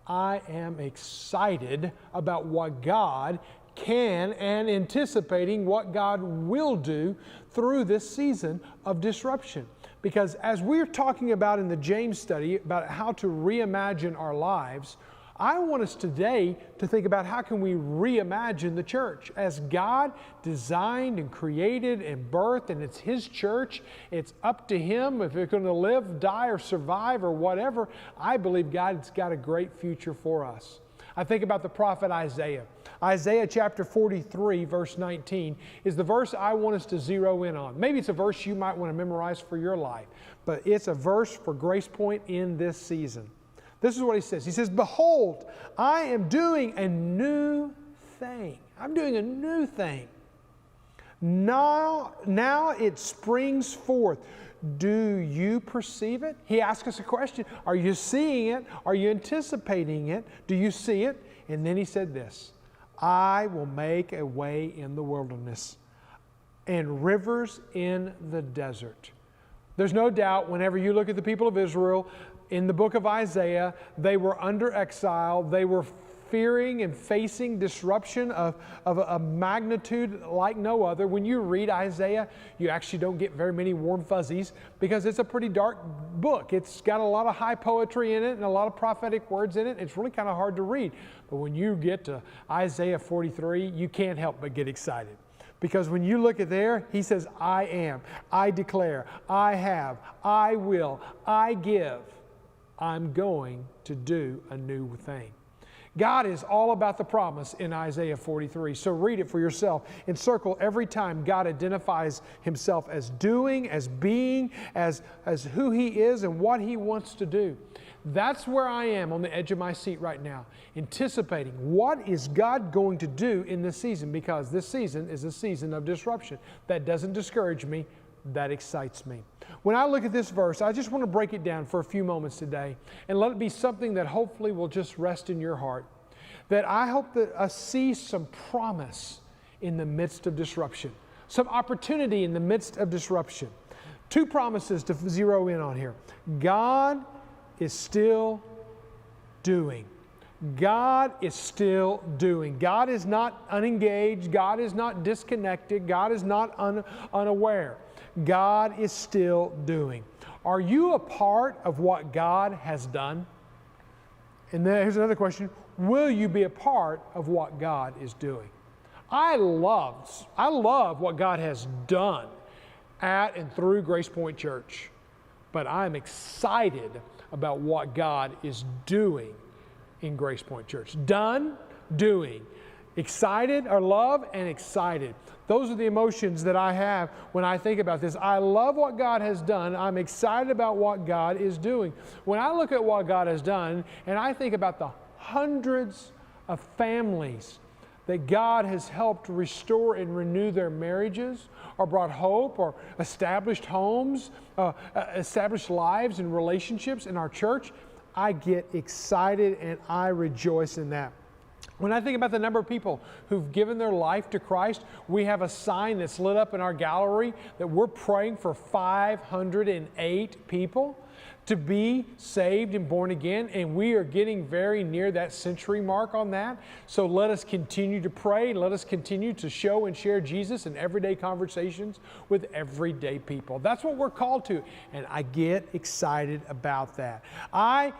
I am excited about what God can and anticipating what God will do through this season of disruption. Because as we're talking about in the James study about how to reimagine our lives, I want us today to think about how can we reimagine the church. As God designed and created and birthed, and it's His church, it's up to Him if we're going to live, die, or survive or whatever. I believe God's got a great future for us. I think about the prophet Isaiah. Isaiah chapter 43, verse 19, is the verse I want us to zero in on. Maybe it's a verse you might want to memorize for your life, but it's a verse for Grace Point in this season. This is what he says. He says, behold, I am doing a new thing. I'm doing a new thing. Now it springs forth. Do you perceive it? He asks us a question. Are you seeing it? Are you anticipating it? Do you see it? And then he said this, I will make a way in the wilderness and rivers in the desert. There's no doubt whenever you look at the people of Israel in the book of Isaiah, they were under exile. They were fearing and facing disruption of a magnitude like no other. When you read Isaiah, you actually don't get very many warm fuzzies because it's a pretty dark book. It's got a lot of high poetry in it and a lot of prophetic words in it. It's really kind of hard to read. But when you get to Isaiah 43, you can't help but get excited. Because when you look at there, he says, I am, I declare, I have, I will, I give. I'm going to do a new thing. God is all about the promise in Isaiah 43. So read it for yourself and circle every time God identifies himself as doing, as being, as who he is and what he wants to do. That's where I am on the edge of my seat right now, anticipating what is God going to do in this season, because this season is a season of disruption. That doesn't discourage me, that excites me. When I look at this verse, I just want to break it down for a few moments today and let it be something that hopefully will just rest in your heart. That I hope that I see some promise in the midst of disruption, some opportunity in the midst of disruption. Two promises to zero in on here. God is still doing. God is still doing. God is not unengaged. God is not disconnected. God is not unaware. God is still doing. Are you a part of what God has done? And then here's another question. Will you be a part of what God is doing? I love what God has done at and through Grace Point Church, but I'm excited about what God is doing in Grace Point Church. Done, doing. Excited, or love and excited. Those are the emotions that I have when I think about this. I love what God has done. I'm excited about what God is doing. When I look at what God has done and I think about the hundreds of families that God has helped restore and renew their marriages, or brought hope, or established homes, established lives and relationships in our church, I get excited and I rejoice in that. When I think about the number of people who've given their life to Christ, we have a sign that's lit up in our gallery that we're praying for 508 people to be saved and born again, and we are getting very near that century mark on that. So let us continue to pray, and let us continue to show and share Jesus in everyday conversations with everyday people. That's what we're called to, and I get excited about that. I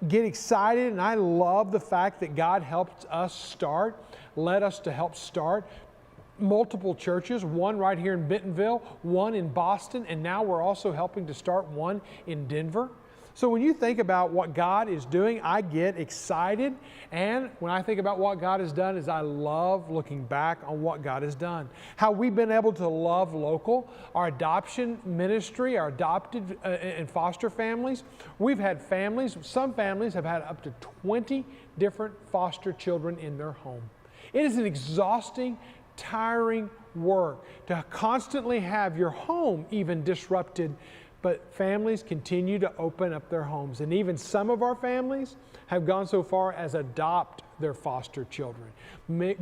get excited and I love the fact that God helped us led us to help start multiple churches, one right here in Bentonville, one in Boston, and now we're also helping to start one in Denver. So when you think about what God is doing, I get excited. And when I think about what God has done, is I love looking back on what God has done. How we've been able to love local, our adoption ministry, our adopted and foster families. We've had families, some families have had up to 20 different foster children in their home. It is an exhausting, tiring work to constantly have your home even disrupted, but families continue to open up their homes. And even some of our families have gone so far as adopt their foster children,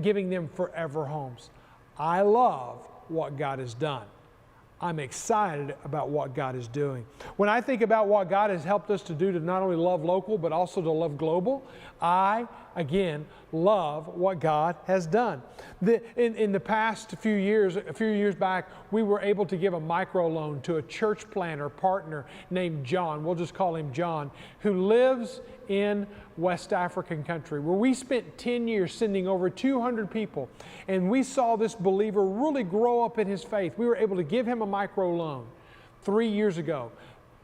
giving them forever homes. I love what God has done. I'm excited about what God is doing. When I think about what God has helped us to do to not only love local, but also to love global, I, again, love what God has done. In the past few years back, we were able to give a microloan to a church planter partner named John, we'll just call him John, who lives in West African country, where we spent 10 years sending over 200 people, and we saw this believer really grow up in his faith. We were able to give him a microloan 3 years ago.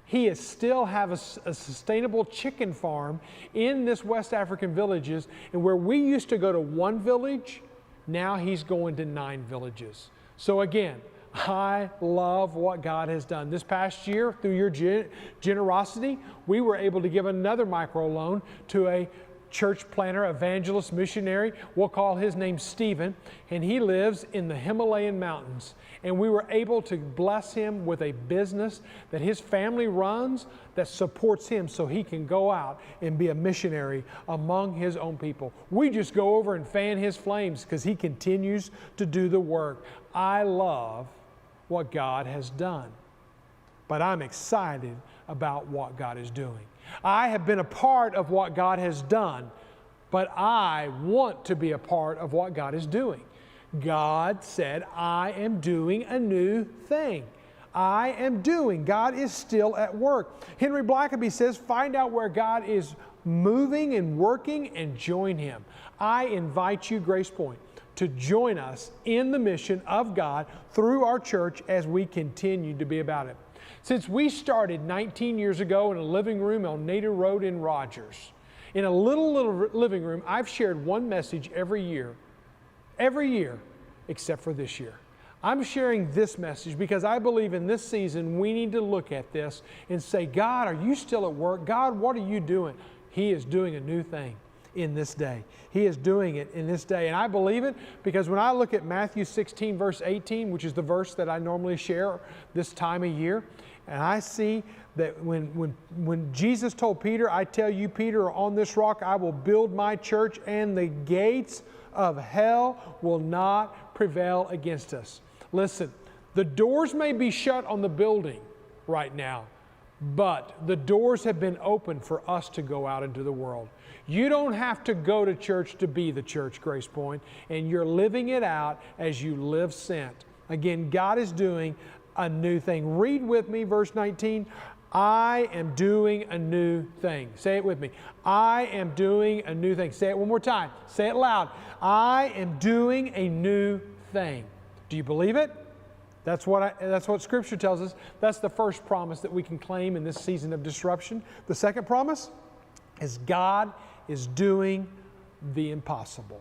He is still have a sustainable chicken farm in this West African villages, and where we used to go to one village, now he's going to 9 villages. So again, I love what God has done. This past year, through your generosity, we were able to give another microloan to a church planter, evangelist, missionary. We'll call his name Stephen, and he lives in the Himalayan mountains. And we were able to bless him with a business that his family runs that supports him so he can go out and be a missionary among his own people. We just go over and fan his flames because he continues to do the work. I love what God has done, but I'm excited about what God is doing. I have been a part of what God has done, but I want to be a part of what God is doing. God said, I am doing a new thing. I am doing. God is still at work. Henry Blackaby says, find out where God is moving and working and join Him. I invite you, Grace Point, to join us in the mission of God through our church as we continue to be about it. Since we started 19 years ago in a living room on Nader Road in Rogers, in a little living room, I've shared one message every year, except for this year. I'm sharing this message because I believe in this season we need to look at this and say, God, are you still at work? God, what are you doing? He is doing a new thing in this day. He is doing it in this day. And I believe it because when I look at Matthew 16, verse 18, which is the verse that I normally share this time of year, and I see that when Jesus told Peter, I tell you, Peter, on this rock I will build my church, and the gates of hell will not prevail against us. Listen, the doors may be shut on the building right now, but the doors have been opened for us to go out into the world. You don't have to go to church to be the church, Grace Point, and you're living it out as you live sent. Again, God is doing a new thing. Read with me verse 19. I am doing a new thing. Say it with me. I am doing a new thing. Say it one more time. Say it loud. I am doing a new thing. Do you believe it? That's what Scripture tells us. That's the first promise that we can claim in this season of disruption. The second promise is God is doing the impossible.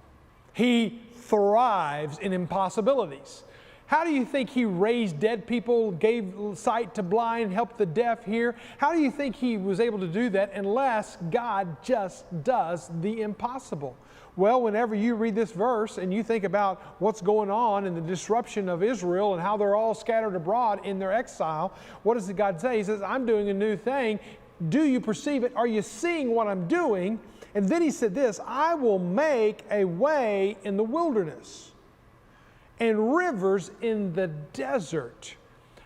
He thrives in impossibilities. How do you think He raised dead people, gave sight to blind, helped the deaf hear? How do you think He was able to do that unless God just does the impossible? Well, whenever you read this verse and you think about what's going on in the disruption of Israel and how they're all scattered abroad in their exile, what does God say? He says, I'm doing a new thing. Do you perceive it? Are you seeing what I'm doing? And then He said this, I will make a way in the wilderness and rivers in the desert.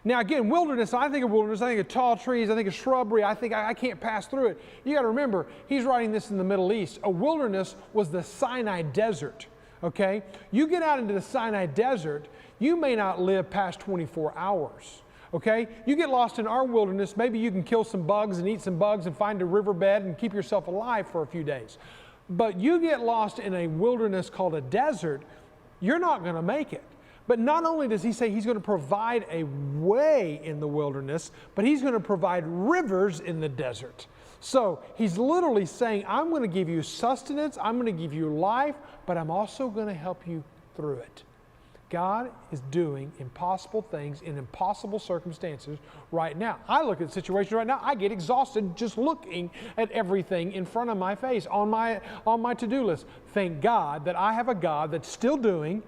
Now again, wilderness, I think of tall trees, I think of shrubbery, I think I can't pass through it. You got to remember, he's writing this in the Middle East. A wilderness was the Sinai desert, okay? You get out into the Sinai desert, you may not live past 24 hours, okay? You get lost in our wilderness, maybe you can kill some bugs and eat some bugs and find a riverbed and keep yourself alive for a few days. But you get lost in a wilderness called a desert, you're not going to make it. But not only does He say He's going to provide a way in the wilderness, but He's going to provide rivers in the desert. So He's literally saying, I'm going to give you sustenance, I'm going to give you life, but I'm also going to help you through it. God is doing impossible things in impossible circumstances right now. I look at the situation right now, I get exhausted just looking at everything in front of my face on my to-do list. Thank God that I have a God that's still doing.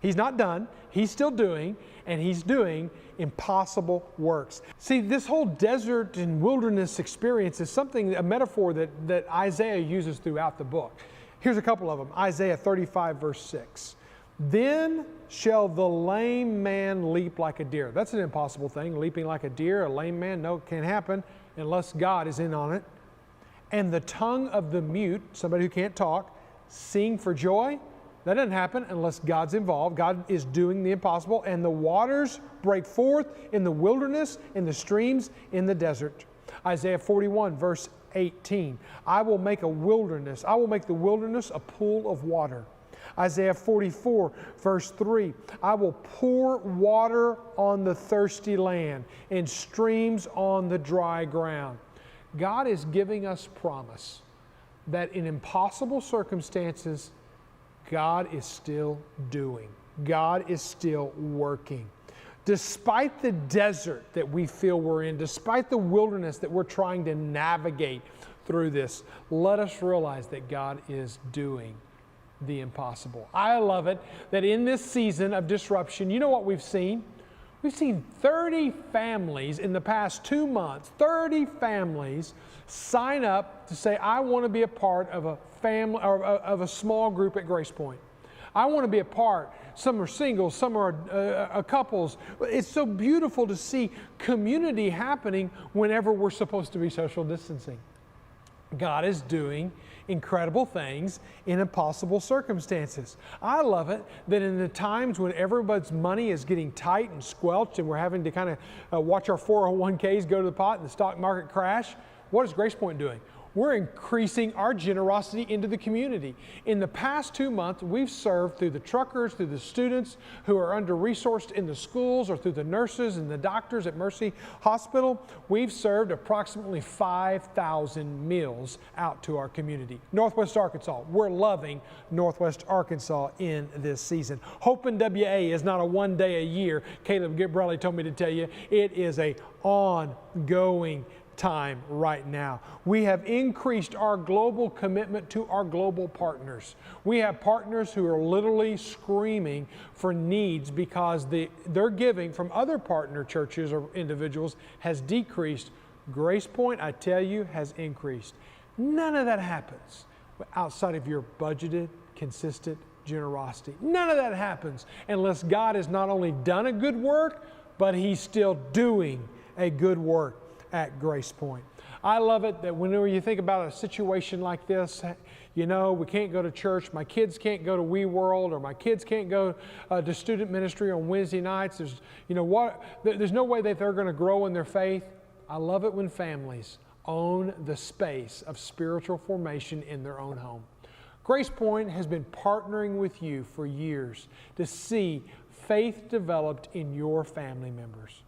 He's not done. He's still doing, and He's doing impossible works. See, this whole desert and wilderness experience is a metaphor that Isaiah uses throughout the book. Here's a couple of them. Isaiah 35, verse 6. Then shall the lame man leap like a deer. That's an impossible thing, leaping like a deer, a lame man. No, it can't happen unless God is in on it. And the tongue of the mute, somebody who can't talk, sing for joy. That doesn't happen unless God's involved. God is doing the impossible. And the waters break forth in the wilderness, in the streams, in the desert. Isaiah 41, verse 18. I will make the wilderness a pool of water. Isaiah 44, verse 3. I will pour water on the thirsty land and streams on the dry ground. God is giving us promise that in impossible circumstances, God is still doing. God is still working. Despite the desert that we feel we're in, despite the wilderness that we're trying to navigate through this, let us realize that God is doing the impossible. I love it that in this season of disruption, you know what we've seen? We've seen 30 families in the past 2 months, 30 families sign up to say, I want to be a part of a family or of a small group at Grace Point. I want to be a part. Some are singles, some are couples. It's so beautiful to see community happening whenever we're supposed to be social distancing. God is doing incredible things in impossible circumstances. I love it that in the times when everybody's money is getting tight and squelched and we're having to kind of watch our 401ks go to the pot and the stock market crash, what is Grace Point doing? We're increasing our generosity into the community. In the past 2 months, we've served through the truckers, through the students who are under-resourced in the schools, or through the nurses and the doctors at Mercy Hospital. We've served approximately 5,000 meals out to our community. Northwest Arkansas, we're loving Northwest Arkansas in this season. Hope in WA is not a one day a year. Caleb Gibrelli told me to tell you, it is a ongoing time right now. We have increased our global commitment to our global partners. We have partners who are literally screaming for needs because their giving from other partner churches or individuals has decreased. Grace Point, I tell you, has increased. None of that happens outside of your budgeted, consistent generosity. None of that happens unless God has not only done a good work, but He's still doing a good work at Grace Point. I love it that whenever you think about a situation like this, you know, we can't go to church, my kids can't go to WeWorld, or my kids can't go to student ministry on Wednesday nights. There's no way that they're going to grow in their faith. I love it when families own the space of spiritual formation in their own home. Grace Point has been partnering with you for years to see faith developed in your family members.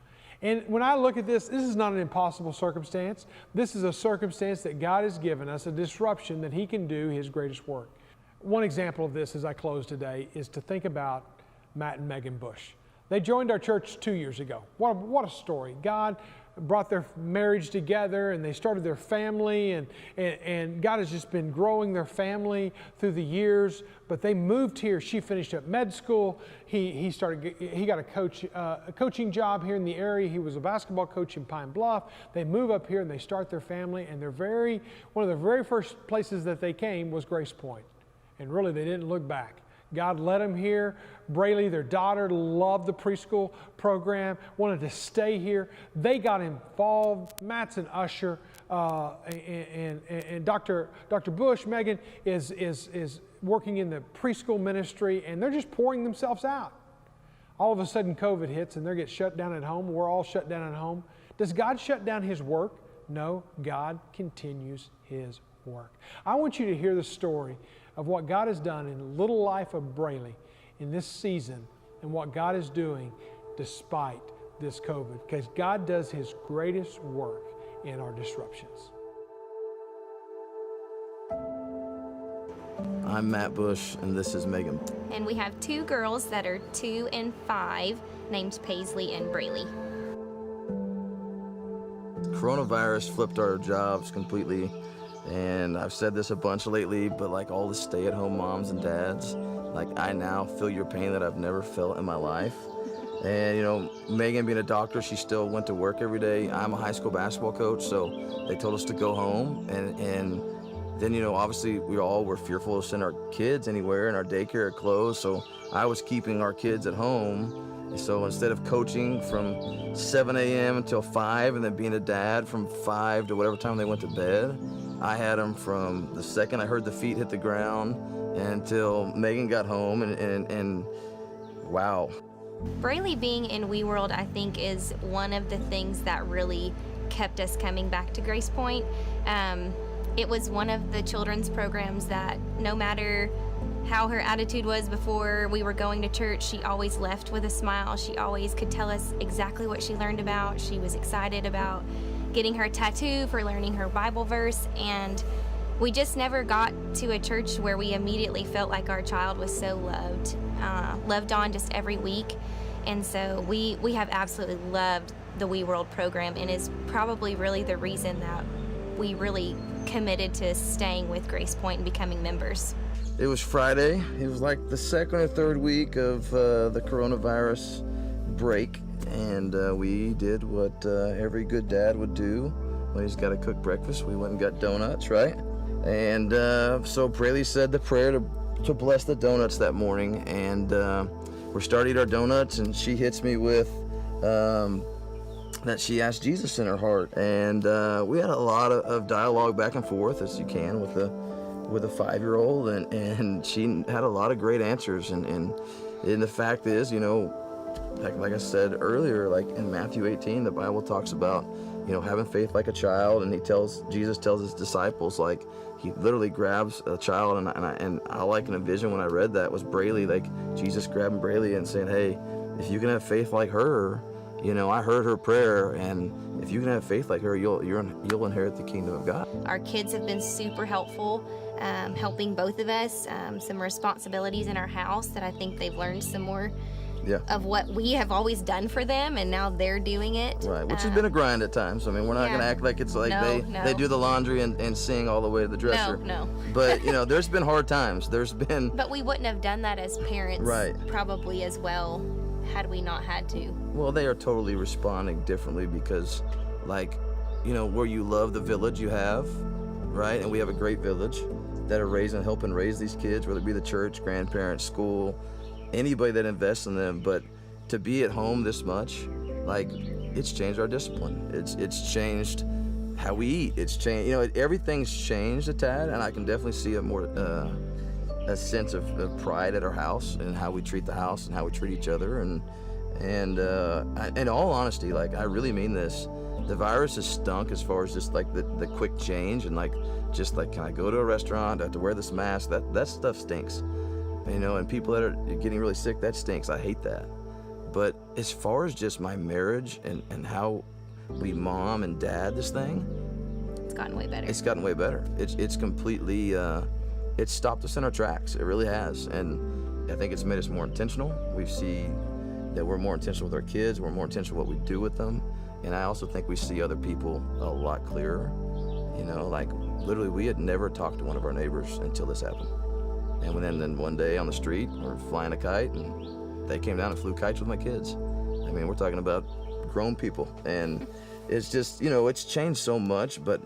And when I look at this is not an impossible circumstance. This is a circumstance that God has given us, a disruption that He can do His greatest work. One example of this as I close today is to think about Matt and Megan Bush. They joined our church 2 years ago. What a story. God brought their marriage together and they started their family, and God has just been growing their family through the years. But they moved here. She finished up med school. He got a coaching job here in the area. He was a basketball coach in Pine Bluff. They move up here and they start their family, and one of the very first places that they came was Grace Point. And really they didn't look back. God led them here. Braylee, their daughter, loved the preschool program, wanted to stay here. They got involved. Matt's an usher, and Dr. Bush, Megan, is working in the preschool ministry, and they're just pouring themselves out. All of a sudden, COVID hits, and they get shut down at home. We're all shut down at home. Does God shut down His work? No, God continues His work. I want you to hear the story of what God has done in the little life of Braylee in this season, and what God is doing despite this COVID, because God does His greatest work in our disruptions. I'm Matt Bush, and this is Megan. And we have two girls that are 2 and 5, named Paisley and Braylee. Coronavirus flipped our jobs completely. And I've said this a bunch lately, but like all the stay-at-home moms and dads, like I now feel your pain that I've never felt in my life. And you know, Megan being a doctor, she still went to work every day. I'm a high school basketball coach, so they told us to go home. And then, you know, obviously we all were fearful to send our kids anywhere, and our daycare had closed, so I was keeping our kids at home. So instead of coaching from 7 a.m. until 5 and then being a dad from 5 to whatever time they went to bed, I had them from the second I heard the feet hit the ground until Megan got home, and wow. Braylee being in WeWorld, I think, is one of the things that really kept us coming back to Grace Point. It was one of the children's programs that no matter how her attitude was before we were going to church, she always left with a smile. She always could tell us exactly what she learned about. She was excited about getting her tattoo, for learning her Bible verse, and we just never got to a church where we immediately felt like our child was so loved on just every week. And so we have absolutely loved the WeWorld program, and is probably really the reason that we really committed to staying with Grace Point and becoming members. It was Friday. It was like the second or third week of the coronavirus break. And we did what every good dad would do when he's got to cook breakfast. We went and got donuts, right? And so Braylee said the prayer to bless the donuts that morning. And we're starting to eat our donuts, and she hits me with, that she asked Jesus in her heart. And we had a lot of dialogue back and forth, as you can with a 5-year-old, and she had a lot of great answers. And the fact is, you know, like I said earlier, like in Matthew 18, the Bible talks about, you know, having faith like a child, and Jesus tells his disciples, like, he literally grabs a child, and all I can envision when I read that was Braylee, like Jesus grabbing Braylee and saying, hey, if you can have faith like her, you know, I heard her prayer, and if you can have faith like her, you'll inherit the kingdom of God. Our kids have been super helpful, helping both of us, some responsibilities in our house that I think they've learned some more of what we have always done for them, and now they're doing it. Right, which has been a grind at times. I mean, we're not going to act like it's like they do the laundry and sing all the way to the dresser. No. But, you know, there's been hard times. But we wouldn't have done that as parents probably as well had we not had to. Well, they are totally responding differently because, like, you know, where you love the village you have, right? And we have a great village that are helping raise these kids, whether it be the church, grandparents, school, anybody that invests in them. But to be at home this much, like, it's changed our discipline. It's changed how we eat. It's changed, you know, everything's changed a tad, and I can definitely see a sense of pride at our house and how we treat the house and how we treat each other. And in all honesty, like, I really mean this, the virus has stunk as far as just like the quick change and like, just like, can I go to a restaurant? Do I have to wear this mask? That stuff stinks, you know, and people that are getting really sick, that stinks. I hate that. But as far as just my marriage and how we mom and dad this thing, it's gotten way better. It's gotten way better. It's completely, it's stopped us in our tracks. It really has. And I think it's made us more intentional. We see that we're more intentional with our kids. We're more intentional what we do with them. And I also think we see other people a lot clearer. You know, like, literally, we had never talked to one of our neighbors until this happened. And then one day on the street, we're flying a kite, and they came down and flew kites with my kids. I mean, we're talking about grown people. And it's just, you know, it's changed so much, but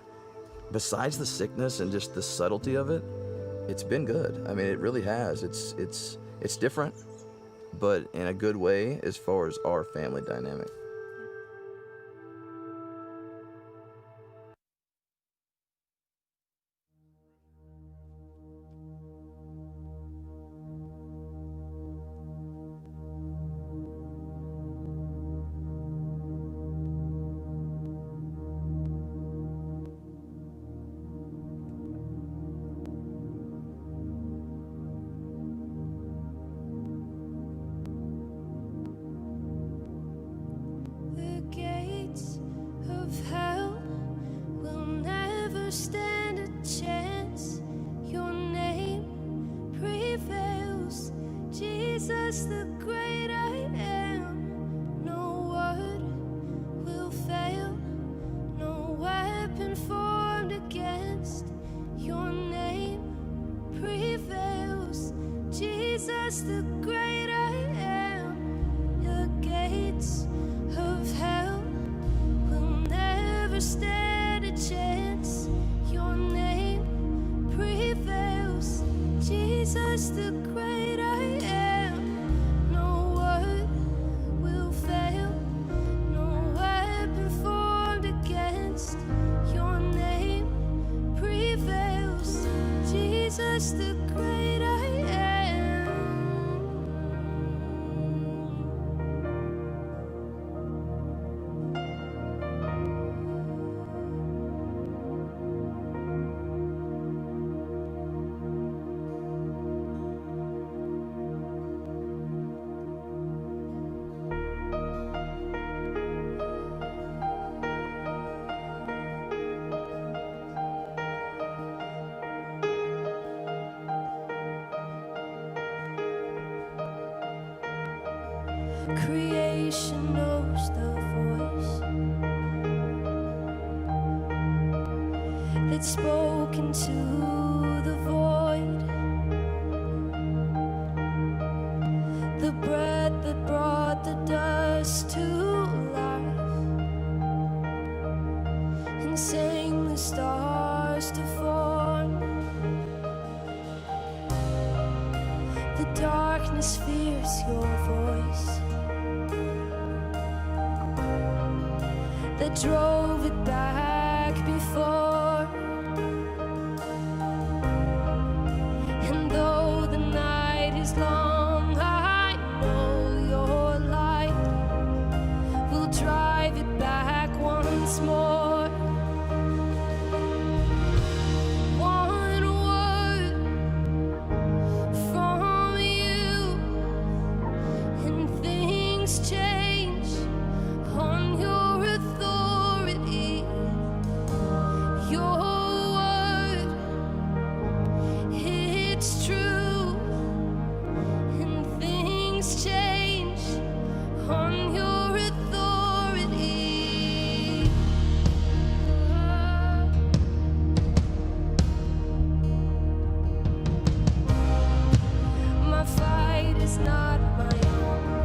besides the sickness and just the subtlety of it, it's been good. I mean, it really has. It's different, but in a good way as far as our family dynamic. Creation knows the voice that's spoken to the void, the breath that brought the dust to life and sang the stars to form. The darkness fears your voice. that drove it back before. And though the night is long, I know your light will drive it back once more. One word from you and things change on your authority. Your word, it's true, and things change on your authority. My fight is not my own.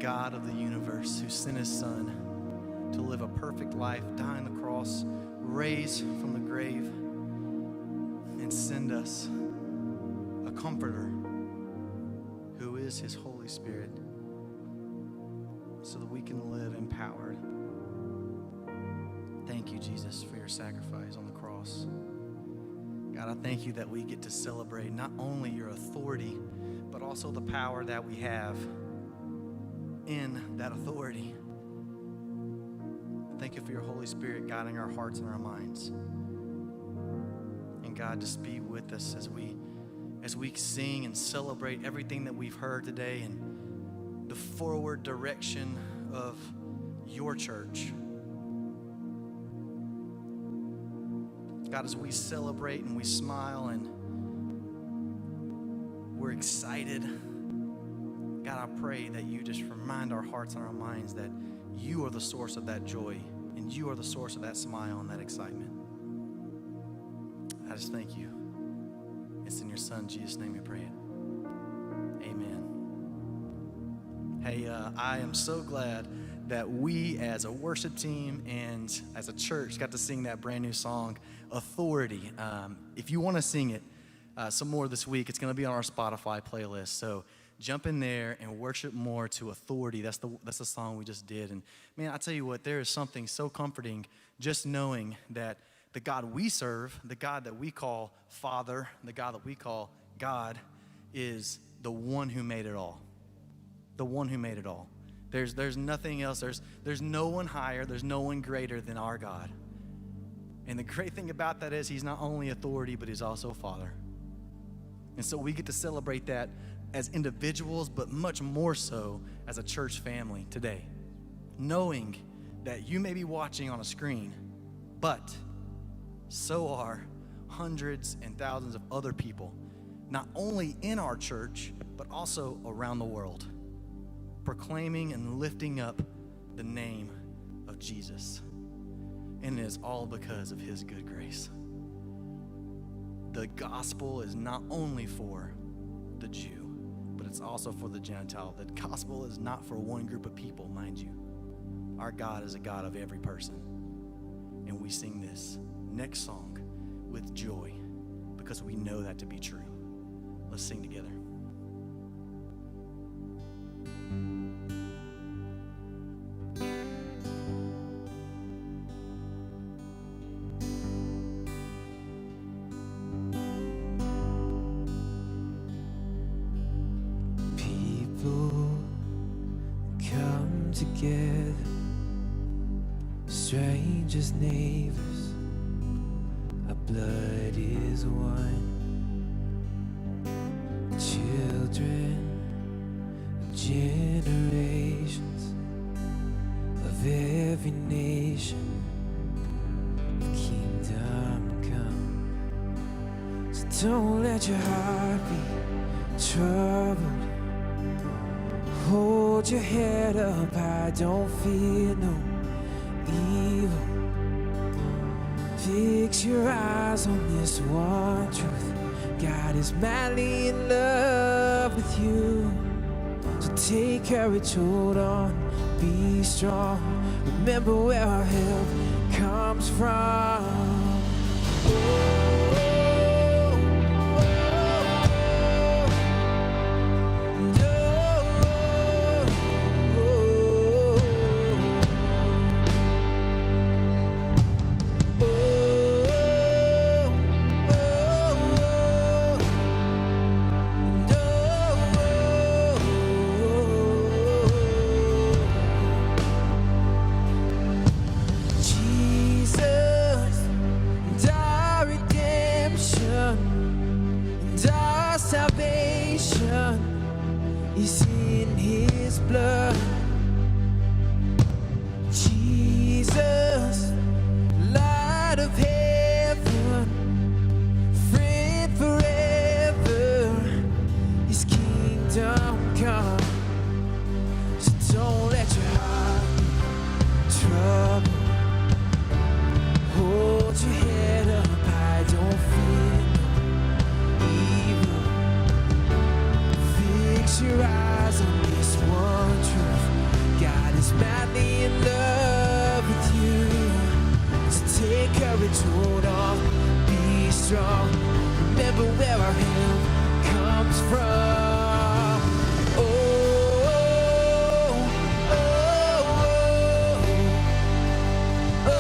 God of the universe, who sent his son to live a perfect life, die on the cross, raise from the grave, and send us a comforter who is his Holy Spirit, so that we can live empowered. Thank you, Jesus, for your sacrifice on the cross. God, I thank you that we get to celebrate not only your authority, but also the power that we have in that authority. Thank you for your Holy Spirit guiding our hearts and our minds. And God, just be with us as we sing and celebrate everything that we've heard today and the forward direction of your church. God, as we celebrate and we smile and we're excited, God, I pray that you just remind our hearts and our minds that you are the source of that joy and you are the source of that smile and that excitement. I just thank you. It's in your son, Jesus' name we pray it. Amen. Hey, I am so glad that we as a worship team and as a church got to sing that brand new song, Authority. If you want to sing it some more this week, it's going to be on our Spotify playlist. So jump in there and worship more to Authority. That's the song we just did. And man, I tell you what, there is something so comforting just knowing that the God we serve, the God that we call Father, the God that we call God, is the one who made it all. The one who made it all. There's nothing else. There's no one higher. There's no one greater than our God. And the great thing about that is he's not only authority, but he's also Father. And so we get to celebrate that as individuals, but much more so as a church family today. Knowing that you may be watching on a screen, but so are hundreds and thousands of other people, not only in our church, but also around the world, proclaiming and lifting up the name of Jesus. And it is all because of his good grace. The gospel is not only for the Jew, but it's also for the Gentile. The gospel is not for one group of people, mind you. Our God is a God of every person. And we sing this next song with joy because we know that to be true. Let's sing together. Together, strangers, neighbors, our blood is one. Children of generations, of every nation, of kingdom come. So don't let your heart be troubled. Hold your head up high, don't fear no evil. Fix your eyes on this one truth. God is madly in love with you. So take courage, hold on, be strong. Remember where our help comes from. Jesus, our Redeemer. strong. Remember where our help comes from. Oh, oh, oh,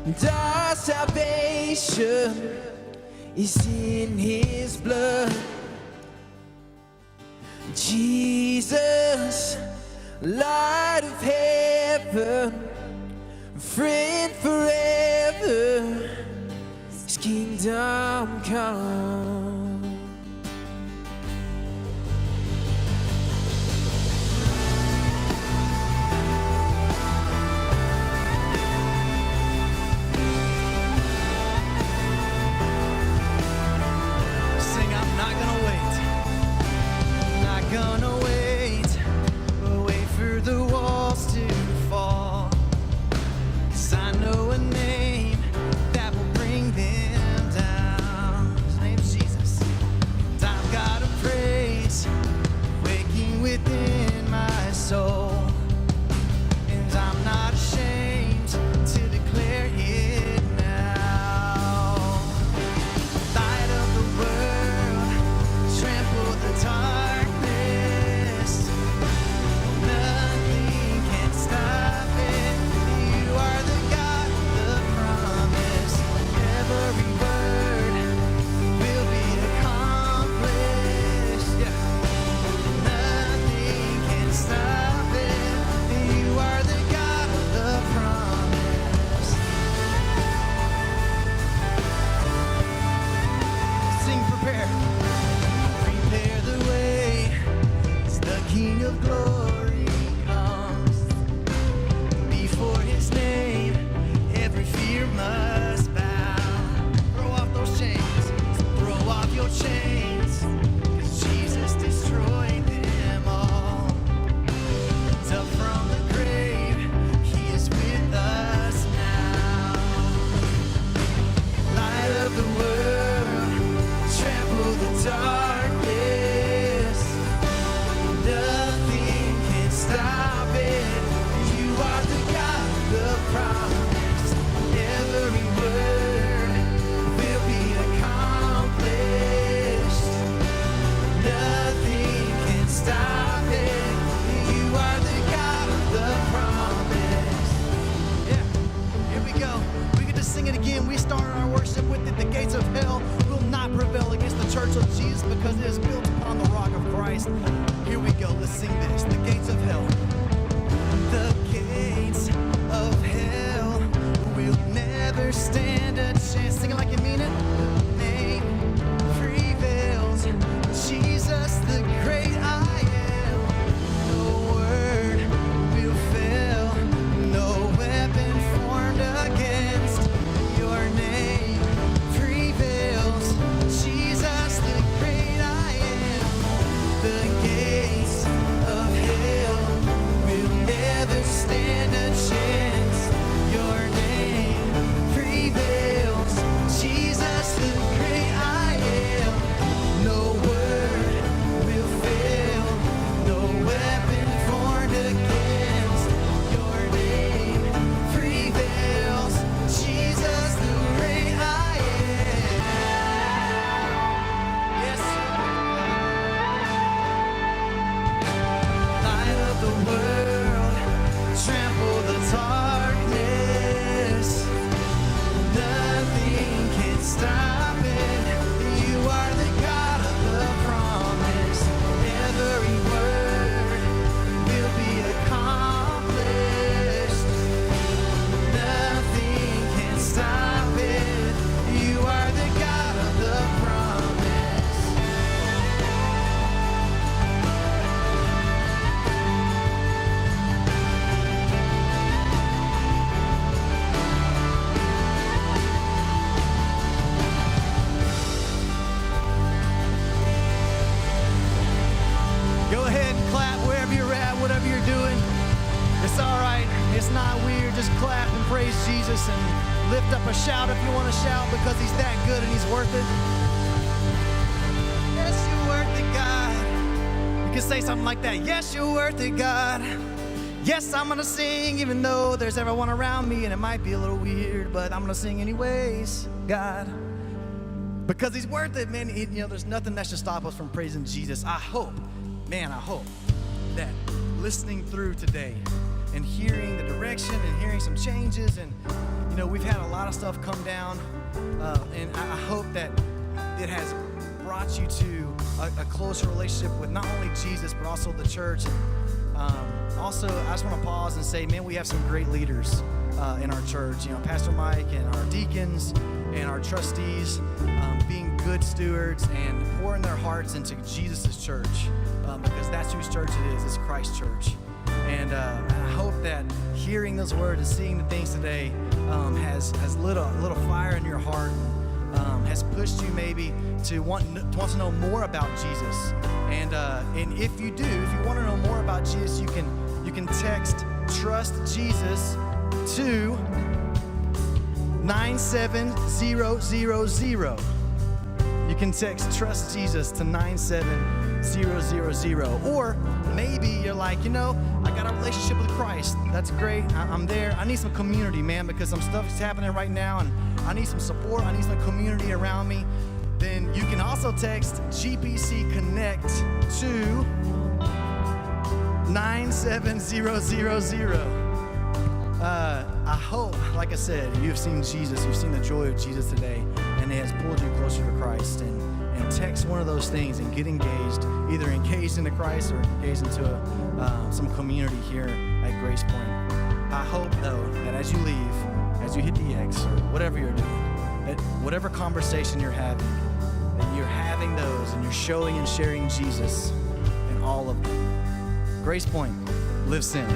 and our salvation is in his blood. Jesus, light of heaven, friend forever, his kingdom come. Gonna wait for the walls to fall, 'cause I know a name that will bring them down. His name's Jesus. with it. The gates of hell will not prevail against the church of Jesus because it is built upon the rock of Christ. Here we go, let's sing this. The gates of hell. The gates of hell will never stand a chance. Sing it like you mean it. The name prevails. Jesus, the great I am. No word will fail. No weapon formed against your name prevails. Jesus, the great I am. The gates of hell will never stand a chance. Your name prevails. Jesus, the great I am. No word will fail. No weapon formed against your name prevails. Jesus, the great I am. Yes, light of the world, trample the darkness. Nothing can stop it. You are the God of the promise. Every word will be accomplished. Nothing can stop it. You are the God of the promise. Go ahead and clap wherever you're at, whatever you're doing. It's all right. It's not weird. Just clap and praise Jesus and lift up a shout if you want to shout because he's that good and he's worth it. Yes, you're worth it, God. You can say something like that. Yes, you're worth it, God. Yes, I'm going to sing even though there's everyone around me and it might be a little weird, but I'm going to sing anyways, God. Because he's worth it, man. You know, there's nothing that should stop us from praising Jesus. I hope that listening through today and hearing the direction and hearing some changes, and you know, we've had a lot of stuff come down, and I hope that it has brought you to a closer relationship with not only Jesus but also the church. Also, I just want to pause and say, man, we have some great leaders in our church. You know, Pastor Mike and our deacons and our trustees being good stewards and pouring their hearts into Jesus' church, because that's whose church it is. It's Christ's church. And I hope that hearing those words and seeing the things today has lit a little fire in your heart, has pushed you maybe to want to know more about Jesus. And if you do, if you want to know more about Jesus, you can text Trust Jesus to 97000. You can text Trust Jesus to 97000. Or maybe you're like, you know, I got a relationship with Christ. That's great. I'm there. I need some community, man, because some stuff is happening right now and I need some support. I need some community around me. Then you can also text GPC Connect to 97000. I hope, like I said, you've seen Jesus, you've seen the joy of Jesus today, and it has pulled you closer to Christ. And text one of those things and get engaged, either engaged into Christ or engaged into some community here at Grace Point. I hope, though, that as you leave, as you hit the X or whatever you're doing, that whatever conversation you're having those and you're showing and sharing Jesus in all of them. Grace Point, live sent.